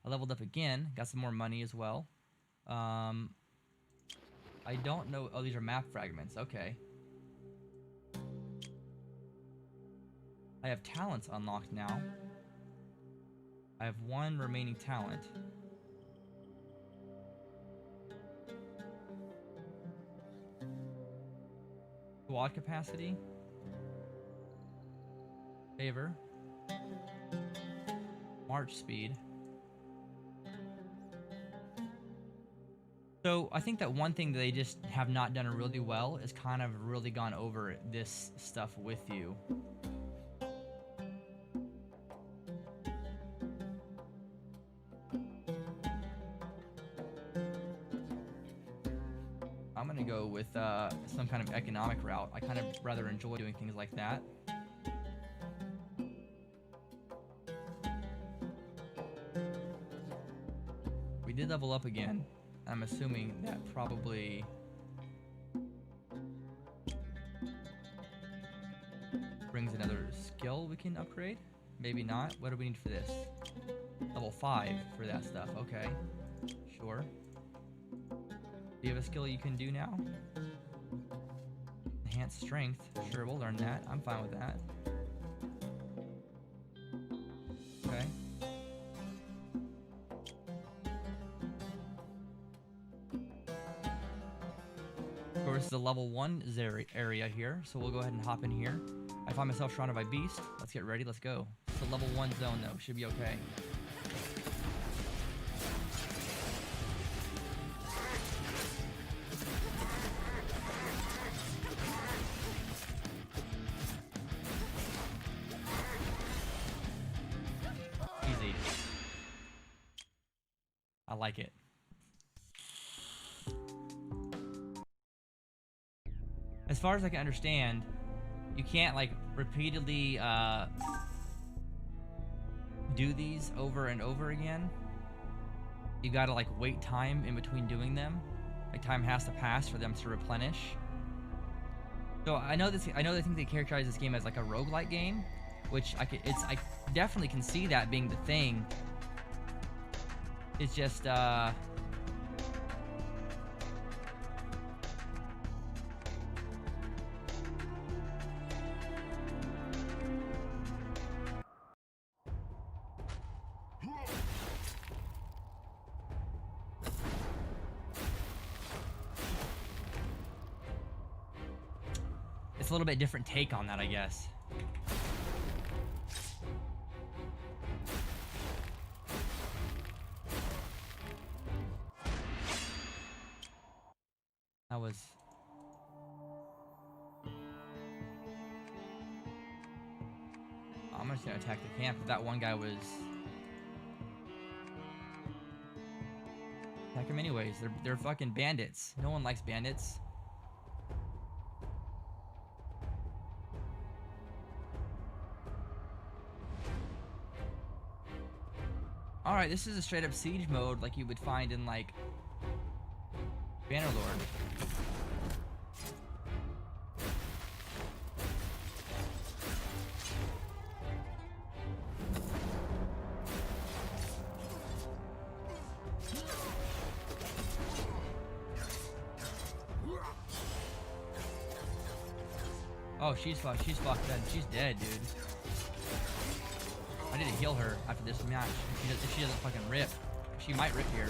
S1: I leveled up again. Got some more money as well. I don't know. Oh, these are map fragments. Okay. I have talents unlocked now. I have one remaining talent. Squad capacity. Favor. March speed. So I think that one thing that they just have not done really well is kind of really gone over this stuff with you. I'm gonna go with some kind of economic route. I kind of rather enjoy doing things like that. We did level up again. I'm assuming that probably brings another skill we can upgrade. Maybe not. What do we need for this? Level 5 for that stuff. Okay. Sure. Do you have a skill you can do now? Enhanced strength. Sure, we'll learn that. I'm fine with that. Okay. Of course, this is a level 1 area here, so we'll go ahead and hop in here. I find myself surrounded by beasts. Let's get ready. Let's go. It's a level 1 zone, though. Should be okay. Easy. I like it. As far as I can understand, you can't like repeatedly do these over and over again. You gotta like wait time in between doing them. Like time has to pass for them to replenish. So I know they think they characterize this game as like a roguelike game, which I definitely can see that being the thing. It's just it's a little bit different take on that, I guess. That was... I'm just gonna attack the camp, but that one guy was... Attack him anyways. They're fucking bandits. No one likes bandits. Alright, this is a straight up siege mode like you would find in like Bannerlord. Oh, she's fucked dead. She's dead, dude. I need to heal her after this match. If she doesn't fucking rip. She might rip here,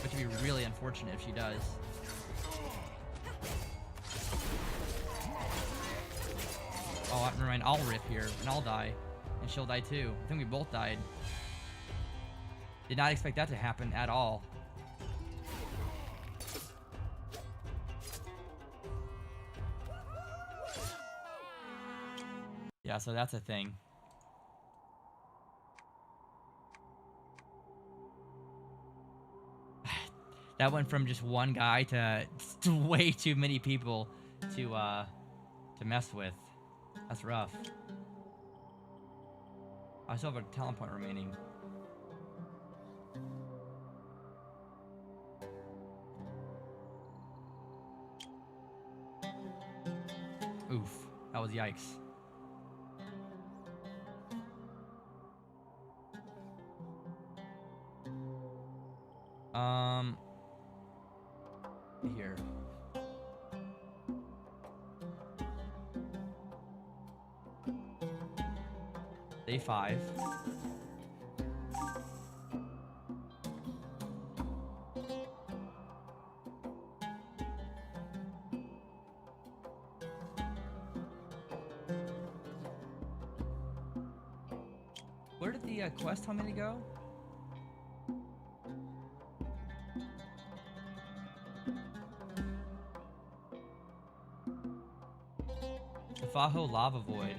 S1: which would be really unfortunate if she does. Oh, never mind. I'll rip here, and I'll die. And she'll die too. I think we both died. Did not expect that to happen at all. Yeah, so that's a thing. That went from just one guy to way too many people to mess with. That's rough. I still have a talent point remaining. Oof, that was yikes. Here. Day 5. Where did the quest tell me to go? The Faho Lava Void.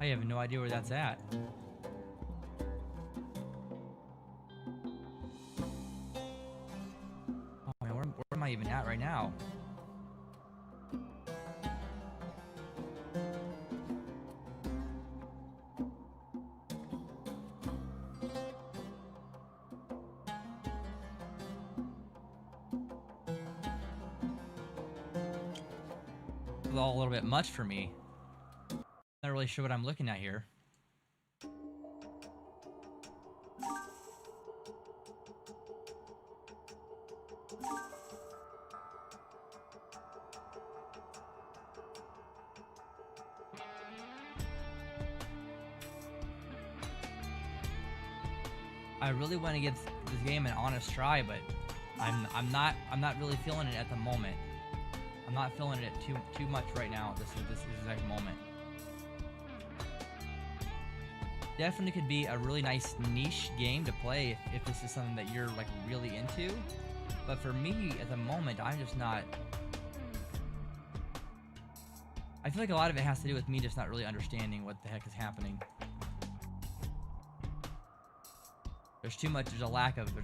S1: I have no idea where that's at. Oh man, where am I even at right now? This is all a little bit much for me. Not really sure what I'm looking at here. I really want to give this game an honest try, but I'm not really feeling it at the moment. I'm not feeling it too much right now. This exact moment. Definitely could be a really nice niche game to play if this is something that you're like really into. But for me at the moment, I'm just not. I feel like a lot of it has to do with me just not really understanding what the heck is happening. There's too much. There's a lack of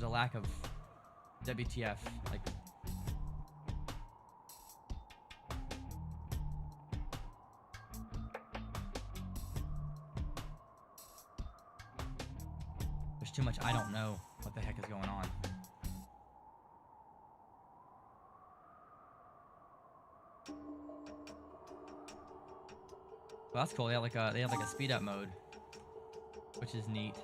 S1: WTF. Like. There's too much I don't know what the heck is going on. Well, that's cool. They have like a speed up mode, which is neat.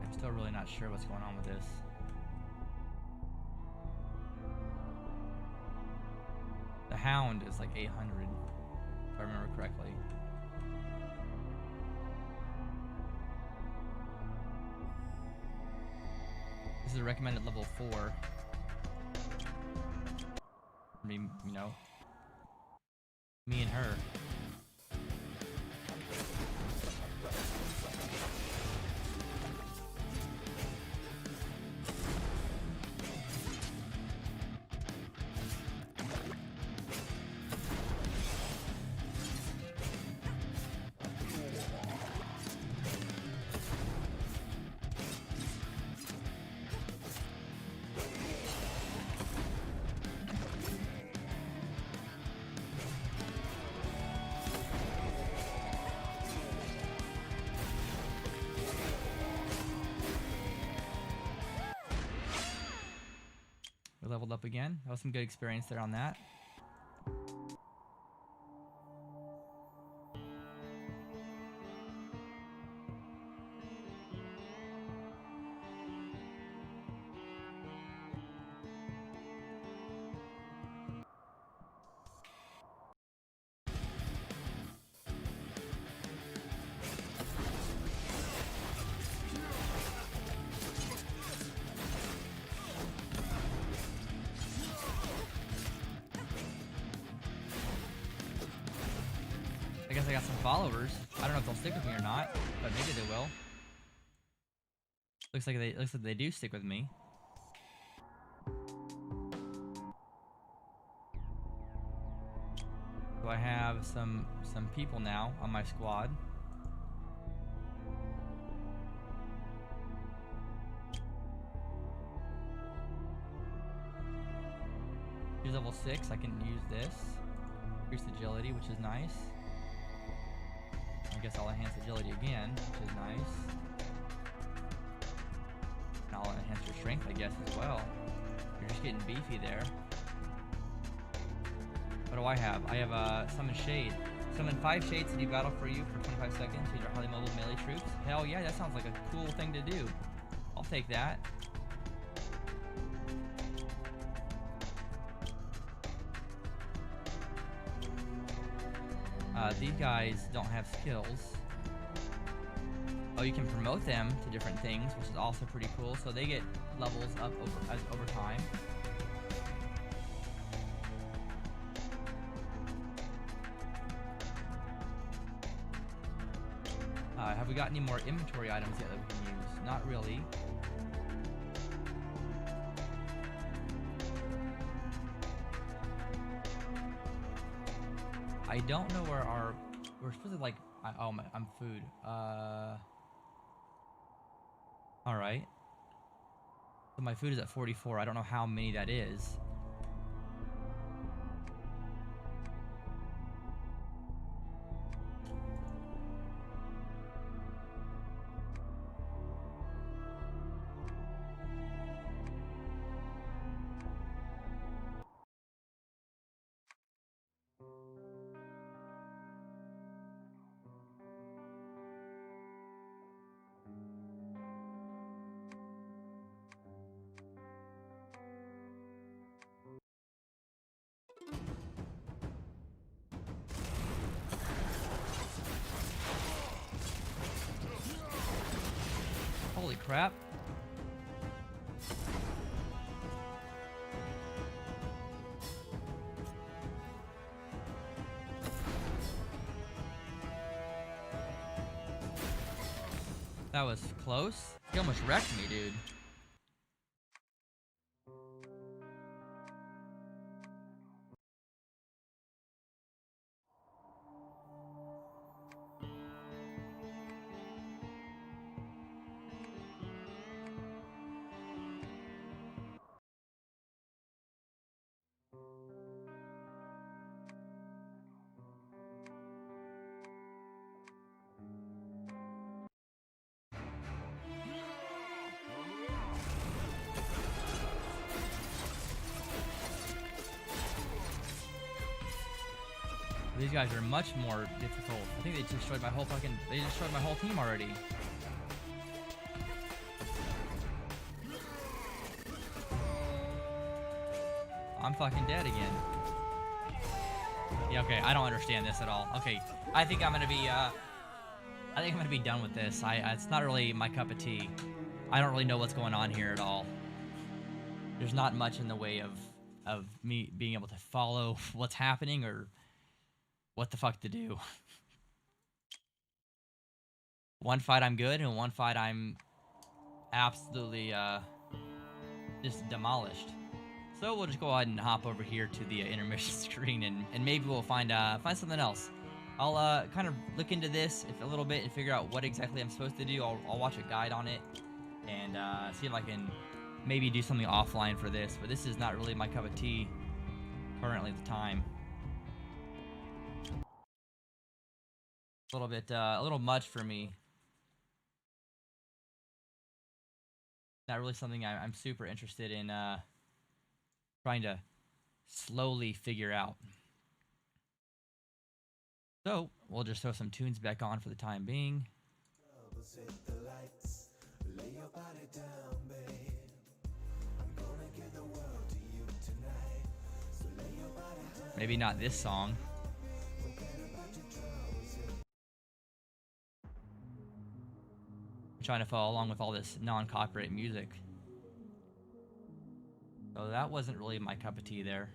S1: I'm still really not sure what's going on with this. The Hound is like 800, if I remember correctly. This is a recommended level 4. I mean, you know, me and her. We leveled up again. That was some good experience there on that. I guess I got some followers. I don't know if they'll stick with me or not, but maybe they will. Looks like they do stick with me. So I have some people now on my squad. Here's level 6. I can use this. Increase agility, which is nice. I guess I'll enhance agility again, which is nice. And I'll enhance your strength, I guess, as well. You're just getting beefy there. What do I have? I have Summon Shade. Summon 5 shades to do battle for you for 25 seconds with your highly mobile melee troops. Hell yeah, that sounds like a cool thing to do. I'll take that. These guys don't have skills. Oh, you can promote them to different things, which is also pretty cool. So they get levels up over time. Have we got any more inventory items yet that we can use? Not really. I don't know where we're supposed to, like, I'm food. Alright. So my food is at 44. I don't know how many that is. crap. That was close. He almost wrecked me, dude. These guys are much more difficult. I think they destroyed my whole team already. I'm fucking dead again. Yeah, okay, I don't understand this at all. Okay, I think I'm gonna be done with this. It's not really my cup of tea. I don't really know what's going on here at all. There's not much in the way of me being able to follow what's happening or what the fuck to do. One fight I'm good, and one fight I'm absolutely just demolished. So we'll just go ahead and hop over here to the intermission screen, and maybe we'll find something else. I'll kind of look into this a little bit and figure out what exactly I'm supposed to do. I'll watch a guide on it and see if I can maybe do something offline for this. But this is not really my cup of tea currently at the time. A little much for me. Not really something I'm super interested in trying to slowly figure out. So we'll just throw some tunes back on for the time being. Maybe not this song. I'm trying to follow along with all this non-copyright music. So that wasn't really my cup of tea there.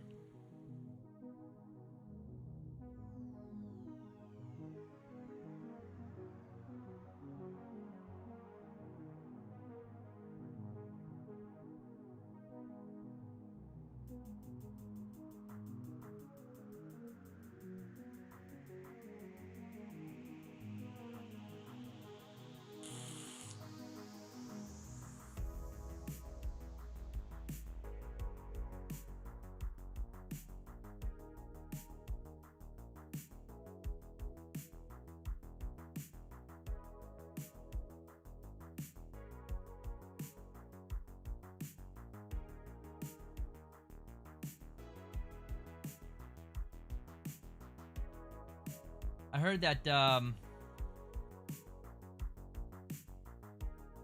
S1: I heard that,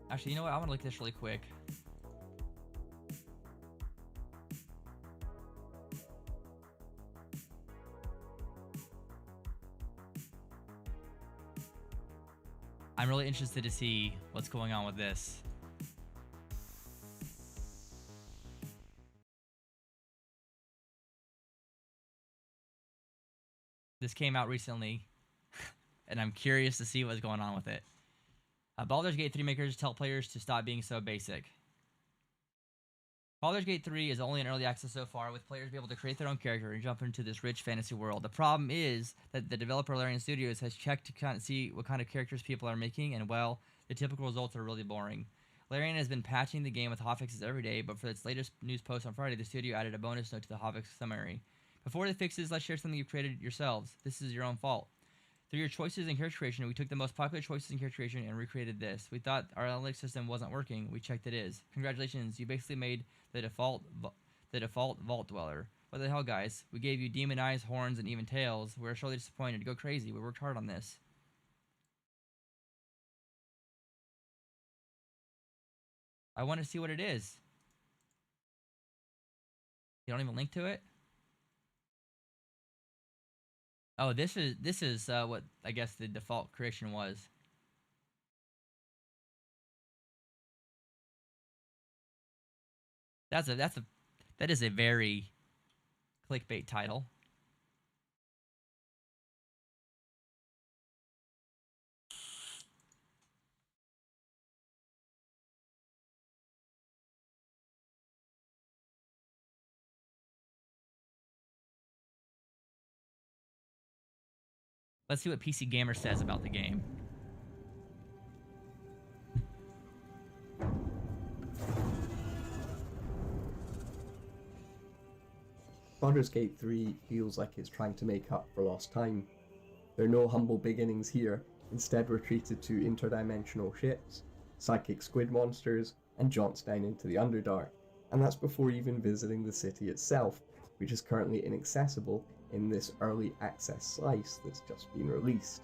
S1: actually, you know what? I want to look at this really quick. I'm really interested to see what's going on with this. This came out recently, and I'm curious to see what's going on with it. Baldur's Gate 3 makers tell players to stop being so basic. Baldur's Gate 3 is only in early access so far, with players being able to create their own character and jump into this rich fantasy world. The problem is that the developer Larian Studios has checked to kind of see what kind of characters people are making, and well, the typical results are really boring. Larian has been patching the game with hotfixes every day, but for its latest news post on Friday, the studio added a bonus note to the hotfix summary. Before the fixes, let's share something you've created yourselves. This is your own fault. Through your choices in character creation, we took the most popular choices in character creation and recreated this. We thought our analytics system wasn't working. We checked it is. Congratulations, you basically made the default Vault Dweller. What the hell, guys? We gave you demon eyes, horns, and even tails. We're surely disappointed. Go crazy. We worked hard on this. I want to see what it is. You don't even link to it? Oh, this is what I guess the default creation was. That is a very clickbait title. Let's see what PC Gamer says about the game.
S3: Baldur's Gate 3 feels like it's trying to make up for lost time. There are no humble beginnings here, instead we're treated to interdimensional ships, psychic squid monsters, and jaunts down into the Underdark, and that's before even visiting the city itself, which is currently inaccessible in this early access slice that's just been released.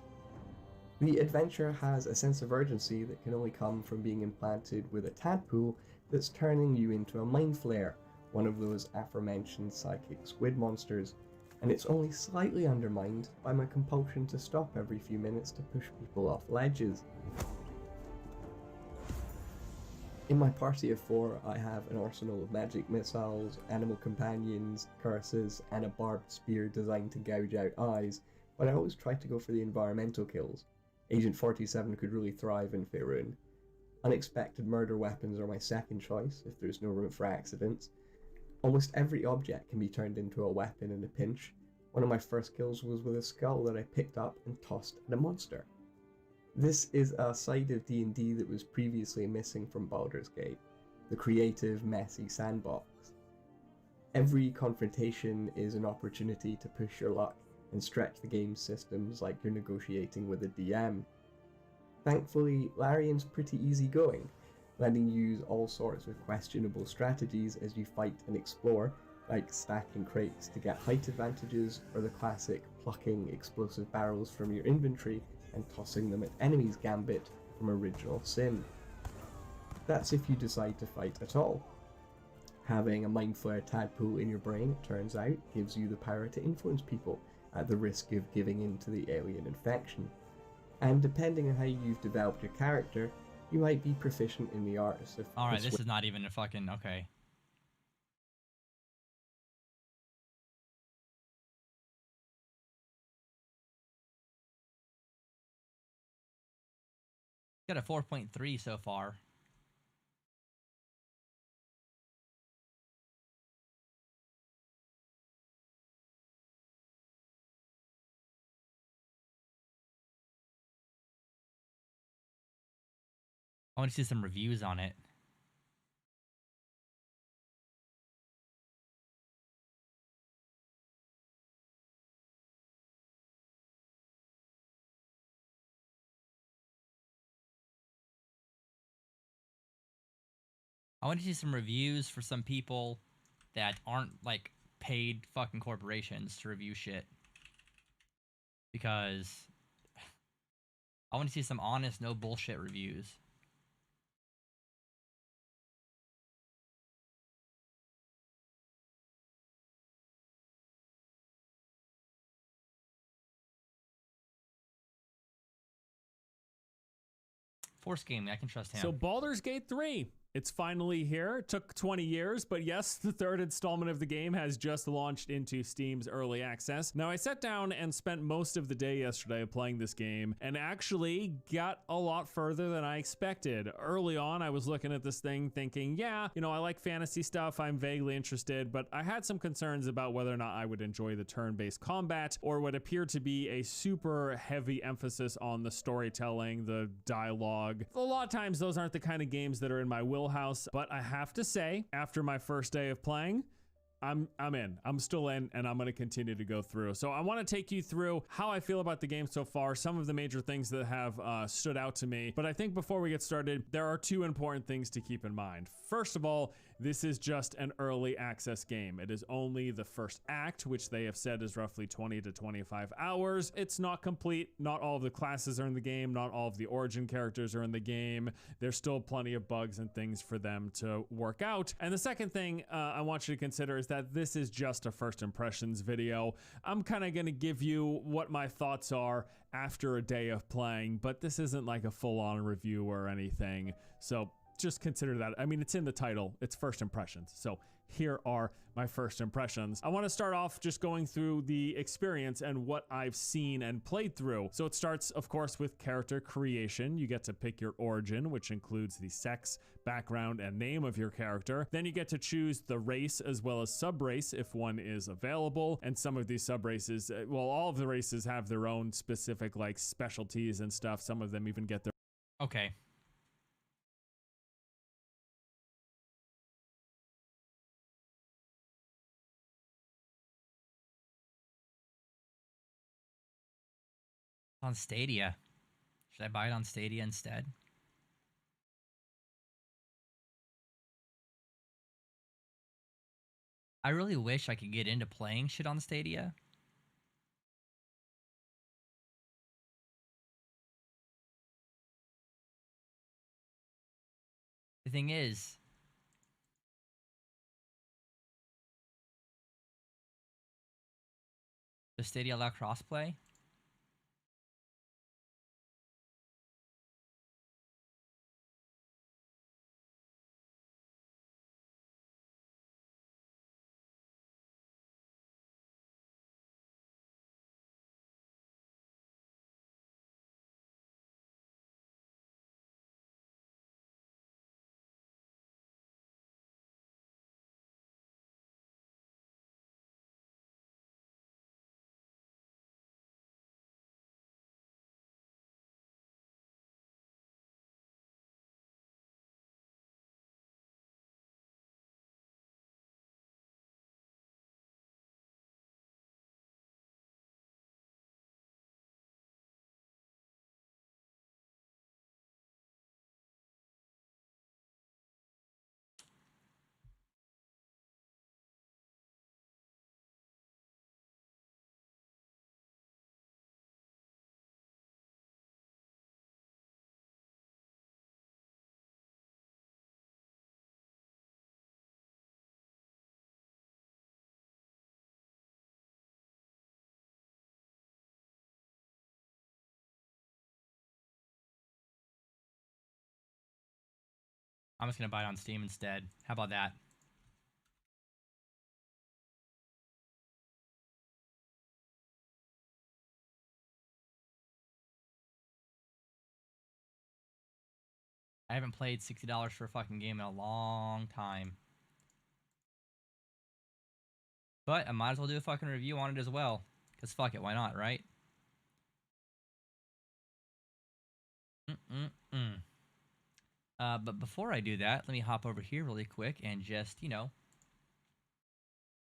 S3: The adventure has a sense of urgency that can only come from being implanted with a tadpole that's turning you into a mind flayer, one of those aforementioned psychic squid monsters, and it's only slightly undermined by my compulsion to stop every few minutes to push people off ledges. In my party of 4, I have an arsenal of magic missiles, animal companions, curses, and a barbed spear designed to gouge out eyes, but I always try to go for the environmental kills. Agent 47 could really thrive in Faerun. Unexpected murder weapons are my second choice, if there's no room for accidents. Almost every object can be turned into a weapon in a pinch. One of my first kills was with a skull that I picked up and tossed at a monster. This is a side of D&D that was previously missing from Baldur's Gate, the creative, messy sandbox. Every confrontation is an opportunity to push your luck and stretch the game's systems like you're negotiating with a DM. Thankfully, Larian's pretty easygoing, letting you use all sorts of questionable strategies as you fight and explore, like stacking crates to get height advantages, or the classic plucking explosive barrels from your inventory and tossing them at enemies gambit from Original Sin. That's if you decide to fight at all. Having a Mind Flayer tadpole in your brain, it turns out, gives you the power to influence people at the risk of giving in to the alien infection. And depending on how you've developed your character, you might be proficient in the arts of...
S1: Alright, this is not even a fucking... okay. Got a 4.3 so far. I want to see some reviews on it. I want to see some reviews for some people that aren't, like, paid fucking corporations to review shit. Because I want to see some honest, no bullshit reviews. Force Gaming, I can trust him.
S4: So Baldur's Gate 3, it's finally here. It took 20 years, but yes, the third installment of the game has just launched into Steam's early access. Now, I sat down and spent most of the day yesterday playing this game and actually got a lot further than I expected. Early on, I was looking at this thing thinking, yeah, you know, I like fantasy stuff, I'm vaguely interested, but I had some concerns about whether or not I would enjoy the turn-based combat or what appeared to be a super heavy emphasis on the storytelling, the dialogue. A lot of times, those aren't the kind of games that are in my wheelhouse, but I have to say, after my first day of playing, I'm in. I'm still in, and I'm going to continue to go through. So I want to take you through how I feel about the game so far, some of the major things that have stood out to me. But I think before we get started, there are two important things to keep in mind. First of all, this is just an early access game. It is only the first act, which they have said is roughly 20 to 25 hours. It's not complete. Not all of the classes are in the game. Not all of the origin characters are in the game. There's still plenty of bugs and things for them to work out. And the second thing I want you to consider is that this is just a first impressions video. I'm kind of going to give you what my thoughts are after a day of playing, but this isn't like a full-on review or anything. So just consider that. I mean, it's in the title. It's first impressions. So here are my first impressions. I want to start off just going through the experience and what I've seen and played through. So it starts, of course, with character creation. You get to pick your origin, which includes the sex, background, and name of your character. Then you get to choose the race as well as sub-race if one is available. And some of these sub-races, well, all of the races have their own specific like specialties and stuff. Some of them even get their
S1: Okay. On Stadia. Should I buy it on Stadia instead? I really wish I could get into playing shit on Stadia. The thing is, does Stadia allow crossplay? I'm just gonna buy it on Steam instead. How about that? I haven't played $60 for a fucking game in a long time. But I might as well do a fucking review on it as well. Because fuck it, why not, right? Mm-mm-mm. But before I do that, let me hop over here really quick and just, you know,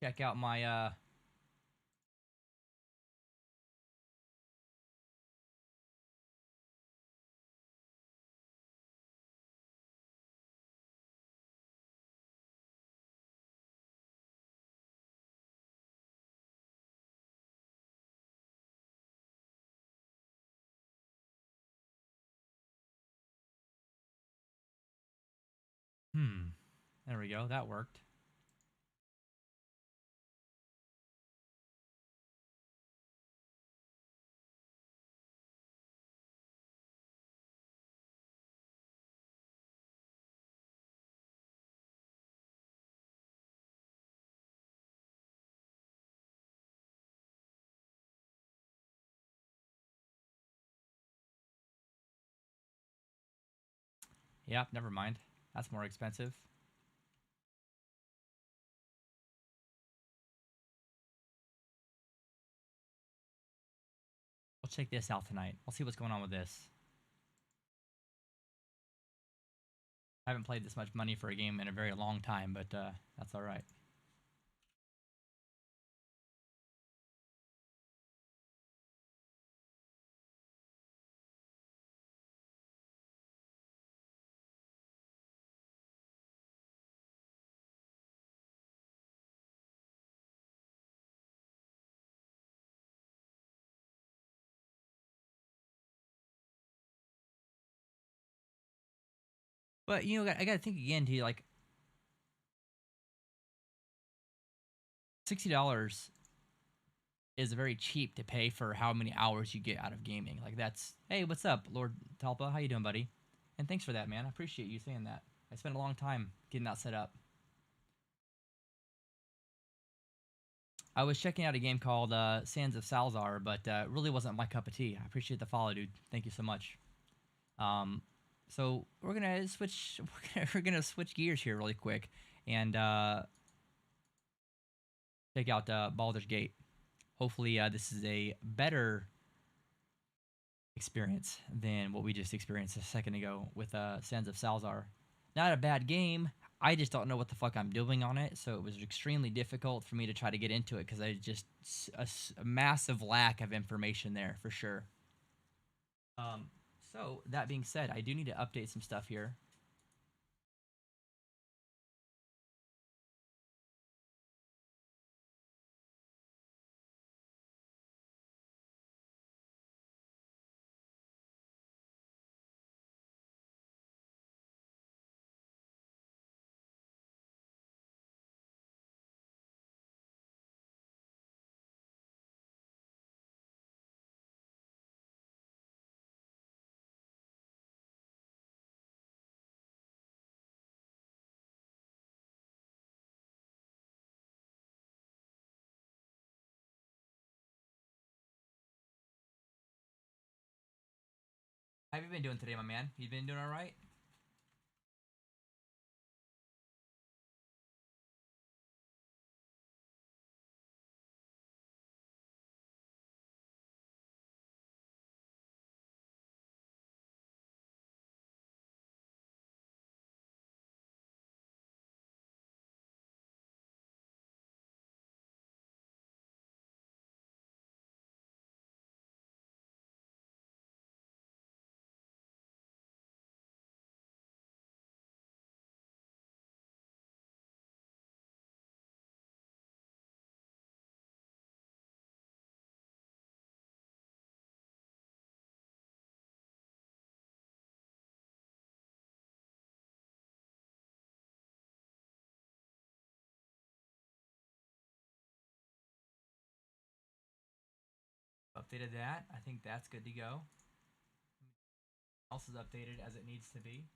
S1: check out my, there we go, that worked. Yep, never mind. That's more expensive. We'll check this out tonight. We'll see what's going on with this. I haven't played this much money for a game in a very long time, but that's alright. But, you know, I gotta think again, too, like, $60 is very cheap to pay for how many hours you get out of gaming. Like, that's... Hey, what's up, Lord Talpa? How you doing, buddy? And thanks for that, man. I appreciate you saying that. I spent a long time getting that set up. I was checking out a game called Sands of Salazar, but it really wasn't my cup of tea. I appreciate the follow, dude. Thank you so much. So we're gonna switch. We're gonna switch gears here really quick and check out Baldur's Gate. Hopefully, this is a better experience than what we just experienced a second ago with Sands of Salazar. Not a bad game. I just don't know what the fuck I'm doing on it, so it was extremely difficult for me to try to get into it because I just a massive lack of information there for sure. So that being said, I do need to update some stuff here. How have you been doing today, my man? You been doing all right? Updated that. I think that's good to go. Else is updated as it needs to be.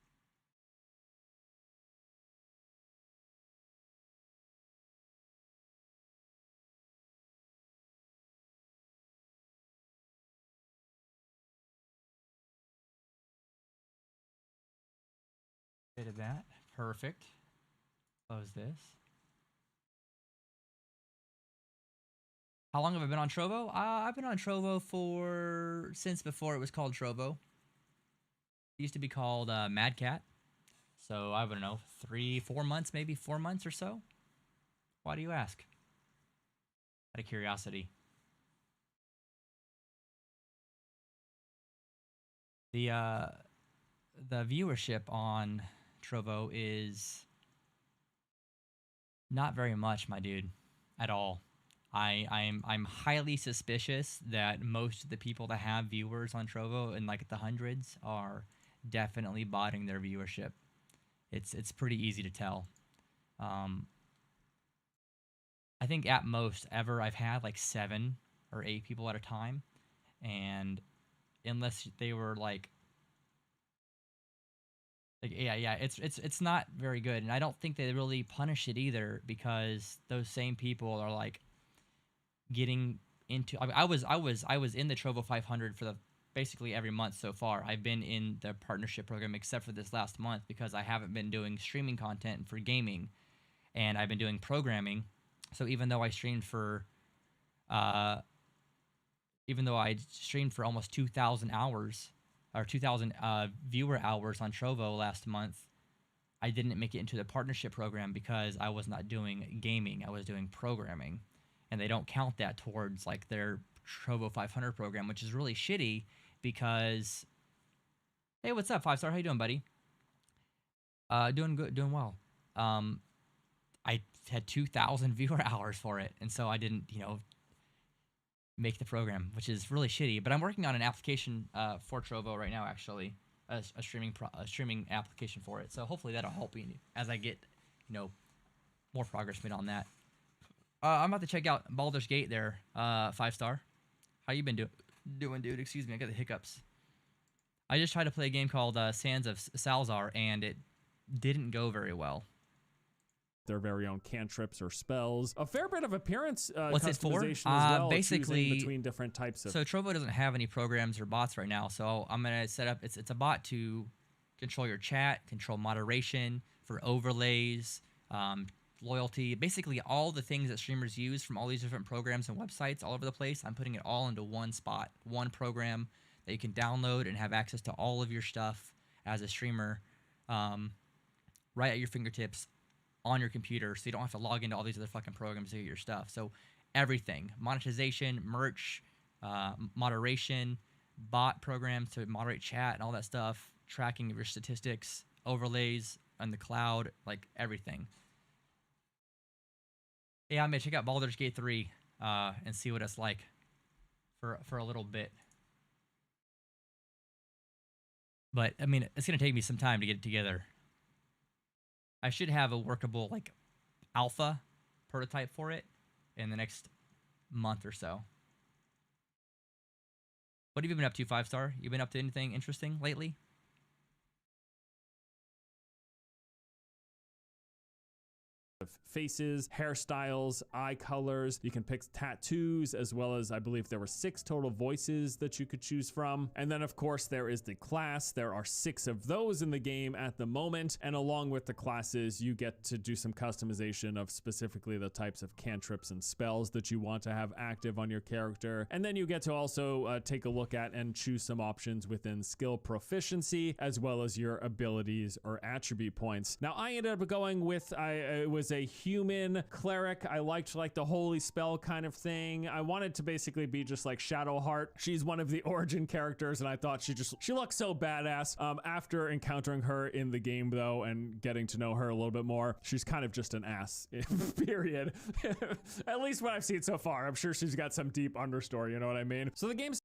S1: Updated that. Perfect. Close this. How long have I been on Trovo? I've been on Trovo since before it was called Trovo. It used to be called Mad Cat. So I don't know, 3-4 months, maybe 4 months or so. Why do you ask? Out of curiosity. The viewership on Trovo is not very much, my dude, at all. I'm highly suspicious that most of the people that have viewers on Trovo in like the hundreds are definitely botting their viewership. It's pretty easy to tell. I think at most ever I've had like 7 or 8 people at a time, and unless they were like yeah, it's not very good, and I don't think they really punish it either because those same people are like getting into. I was in the Trovo 500 for the basically every month so far. I've been in the partnership program except for this last month because I haven't been doing streaming content for gaming, and I've been doing programming. So even though I streamed for almost 2,000 hours or 2,000 viewer hours on Trovo last month, I didn't make it into the partnership program because I was not doing gaming. I was doing programming, and they don't count that towards like their Trovo 500 program, which is really shitty because, hey, what's up, 5 star? How you doing, buddy? Doing good, doing well. I had 2,000 viewer hours for it, and so I didn't, make the program, which is really shitty. But I'm working on an application for Trovo right now, actually, a streaming application for it. So hopefully that'll help me as I get, more progress made on that. I'm about to check out Baldur's Gate there, 5 star. How you been doing, dude? Excuse me, I got the hiccups. I just tried to play a game called Sands of Salazar, and it didn't go very well.
S4: Their very own cantrips or spells. A fair bit of appearance
S1: What's it for?
S4: customization as well,
S1: Basically,
S4: choosing between different types of...
S1: So Trovo doesn't have any programs or bots right now, so I'm going to set up, it's a bot to control your chat, control moderation, for overlays, loyalty, basically all the things that streamers use from all these different programs and websites all over the place. I'm putting it all into one spot, one program that you can download and have access to all of your stuff as a streamer right at your fingertips on your computer, so you don't have to log into all these other fucking programs to get your stuff. So everything, monetization, merch, moderation, bot programs to moderate chat and all that stuff, tracking of your statistics, overlays on the cloud, like everything. Yeah, I'm gonna check out Baldur's Gate 3 and see what it's like for a little bit. But I mean, it's gonna take me some time to get it together. I should have a workable like alpha prototype for it in the next month or so. What have you been up to, 5-star? You been up to anything interesting lately?
S4: Faces, hairstyles, eye colors. You can pick tattoos, as well as I believe there were 6 total voices that you could choose from. And then of course there is the class. There are 6 of those in the game at the moment. And along with the classes, you get to do some customization of specifically the types of cantrips and spells that you want to have active on your character. And then you get to also take a look at and choose some options within skill proficiency, as well as your abilities or attribute points. Now I ended up going with, it was a human cleric. I liked like the holy spell kind of thing. I wanted to basically be just like Shadowheart. She's one of the origin characters, and I thought she looked so badass. After encountering her in the game though, and getting to know her a little bit more, she's kind of just an ass, period. At least what I've seen so far. I'm sure she's got some deep understory, you know what I mean? So the game's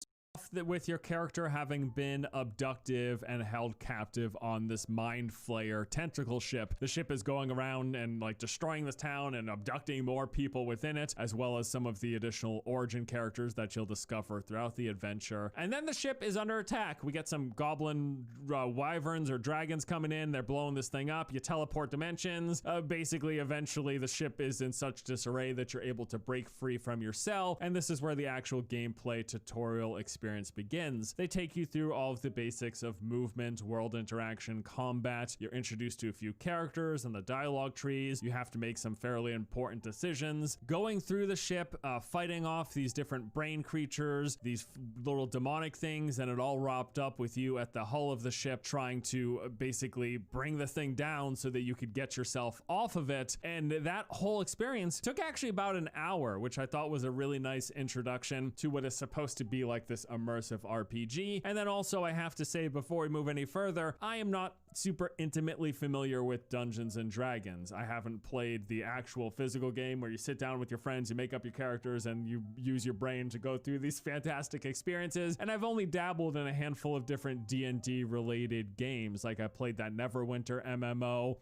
S4: that with your character having been abductive and held captive on this mind flayer tentacle ship. The ship is going around and like destroying this town and abducting more people within it, as well as some of the additional origin characters that you'll discover throughout the adventure. And then the ship is under attack. We get some goblin wyverns or dragons coming in. They're blowing this thing up. You teleport dimensions. Basically, eventually the ship is in such disarray that you're able to break free from your cell. And this is where the actual gameplay tutorial experience begins. They take you through all of the basics of movement, world interaction, combat. You're introduced to a few characters and the dialogue trees. You have to make some fairly important decisions. Going through the ship, fighting off these different brain creatures, these little demonic things, and it all wrapped up with you at the hull of the ship trying to basically bring the thing down so that you could get yourself off of it. And that whole experience took actually about an hour, which I thought was a really nice introduction to what is supposed to be like this immersive RPG. And then also I have to say, before we move any further, I am not super intimately familiar with Dungeons and Dragons. I haven't played the actual physical game where you sit down with your friends, you make up your characters, and you use your brain to go through these fantastic experiences. And I've only dabbled in a handful of different D&D related games. Like I played that Neverwinter MMO,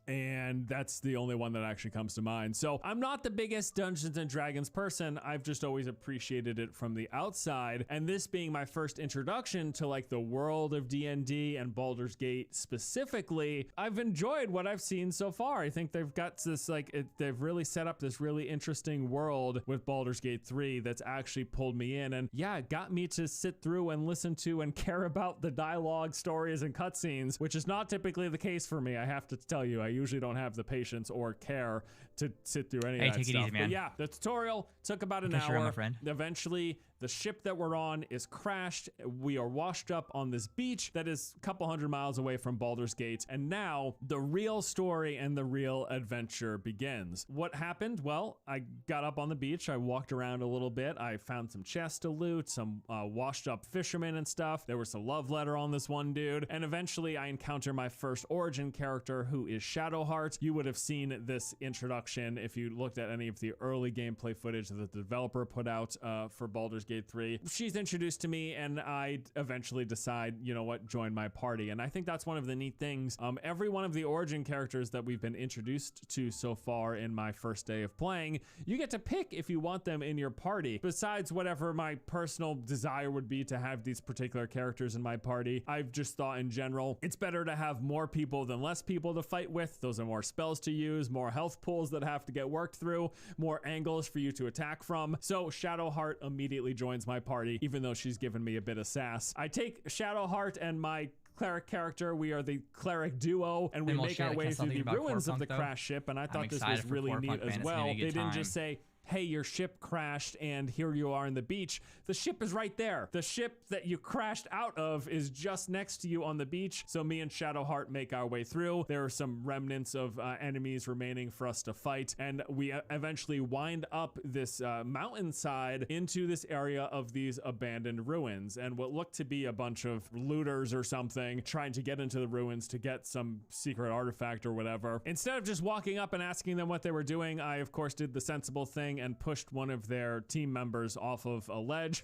S4: and that's the only one that actually comes to mind. So I'm not the biggest Dungeons and Dragons person. I've just always appreciated it from the outside. And this being my first introduction to like the world of D&D and Baldur's Gate specifically, I've enjoyed what I've seen so far. I think they've got this they've really set up this really interesting world with Baldur's Gate 3 that's actually pulled me in. And yeah, it got me to sit through and listen to and care about the dialogue, stories, and cutscenes, which is not typically the case for me. I have to tell you, I usually don't have the patience or care to sit through any of that
S1: take
S4: stuff.
S1: it easy, man.
S4: But yeah, the tutorial took about an
S1: Sure,
S4: hour.
S1: my friend.
S4: Eventually, the ship that we're on is crashed. We are washed up on this beach that is a couple hundred miles away from Baldur's Gate. And now the real story and the real adventure begins. What happened? Well, I got up on the beach. I walked around a little bit. I found some chests to loot, some washed up fishermen and stuff. There was a love letter on this one dude. And eventually I encounter my first origin character, who is Shadowheart. You would have seen this introduction if you looked at any of the early gameplay footage that the developer put out for Baldur's Gate 3. She's introduced to me and I eventually decide, you know what, join my party. And I think that's one of the neat things. Every one of the origin characters that we've been introduced to so far in my first day of playing, you get to pick if you want them in your party. Besides whatever my personal desire would be to have these particular characters in my party, I've just thought in general, it's better to have more people than less people to fight with. Those are more spells to use, more health pools that have to get worked through, more angles for you to attack from. So Shadowheart immediately joins my party, even though she's given me a bit of sass. I take Shadowheart and my cleric character. We are the cleric duo, and we make our way through the ruins of the crashed ship, and I thought this was really neat as well. They didn't just say, hey, your ship crashed and here you are on the beach. The ship is right there. The ship that you crashed out of is just next to you on the beach. So me and Shadowheart make our way through. There are some remnants of enemies remaining for us to fight. And we eventually wind up this mountainside into this area of these abandoned ruins. And what looked to be a bunch of looters or something trying to get into the ruins to get some secret artifact or whatever. Instead of just walking up and asking them what they were doing, I of course did the sensible thing and pushed one of their team members off of a ledge,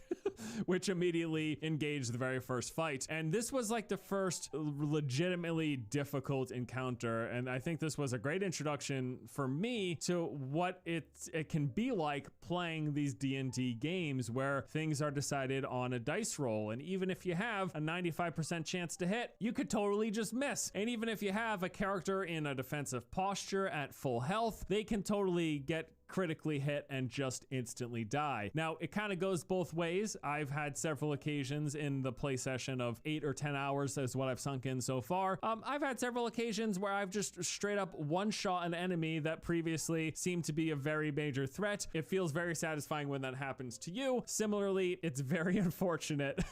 S4: which immediately engaged the very first fight. And this was like the first legitimately difficult encounter. And I think this was a great introduction for me to what it can be like playing these D&D games where things are decided on a dice roll. And even if you have a 95% chance to hit, you could totally just miss. And even if you have a character in a defensive posture at full health, they can totally get critically hit and just instantly die. Now, it kind of goes both ways. I've had several occasions in the play session of 8 or 10 hours is what I've sunk in so far. I've had several occasions where I've just straight up one-shot an enemy that previously seemed to be a very major threat. It feels very satisfying when that happens to you. Similarly, it's very unfortunate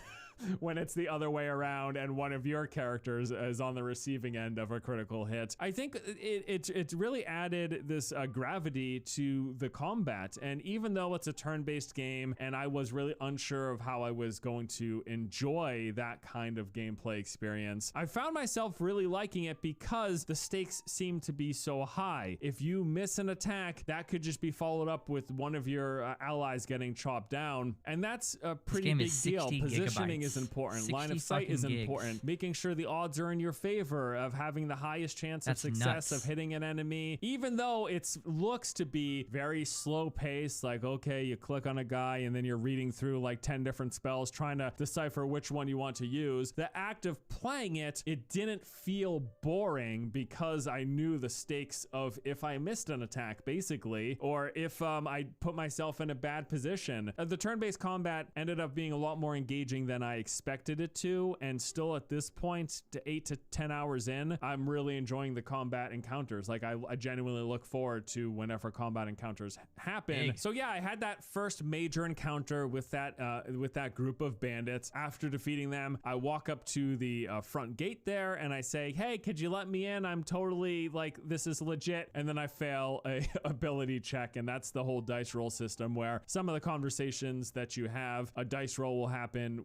S4: when it's the other way around and one of your characters is on the receiving end of a critical hit. I think it's really added this gravity to the combat. And even though it's a turn-based game and I was really unsure of how I was going to enjoy that kind of gameplay experience, I found myself really liking it because the stakes seem to be so high. If you miss an attack, that could just be followed up with one of your allies getting chopped down. And that's a pretty big deal. Positioning is important. Line of sight is important. Making sure the odds are in your favor of having the highest chance of success of hitting an enemy, even though it looks to be very slow paced. Like, okay, you click on a guy and then you're reading through like 10 different spells trying to decipher which one you want to use. The act of playing it didn't feel boring because I knew the stakes of if I missed an attack, basically, or if I put myself in a bad position. The turn-based combat ended up being a lot more engaging than I expected it to, and still at this point, to 8 to 10 hours in, I'm really enjoying the combat encounters. Like I genuinely look forward to whenever combat encounters happen. So yeah, I had that first major encounter with that group of bandits. After defeating them, I walk up to the front gate there and I say, hey, could you let me in? I'm totally like, this is legit. And then I fail a ability check, and that's the whole dice roll system where some of the conversations that you have, a dice roll will happen,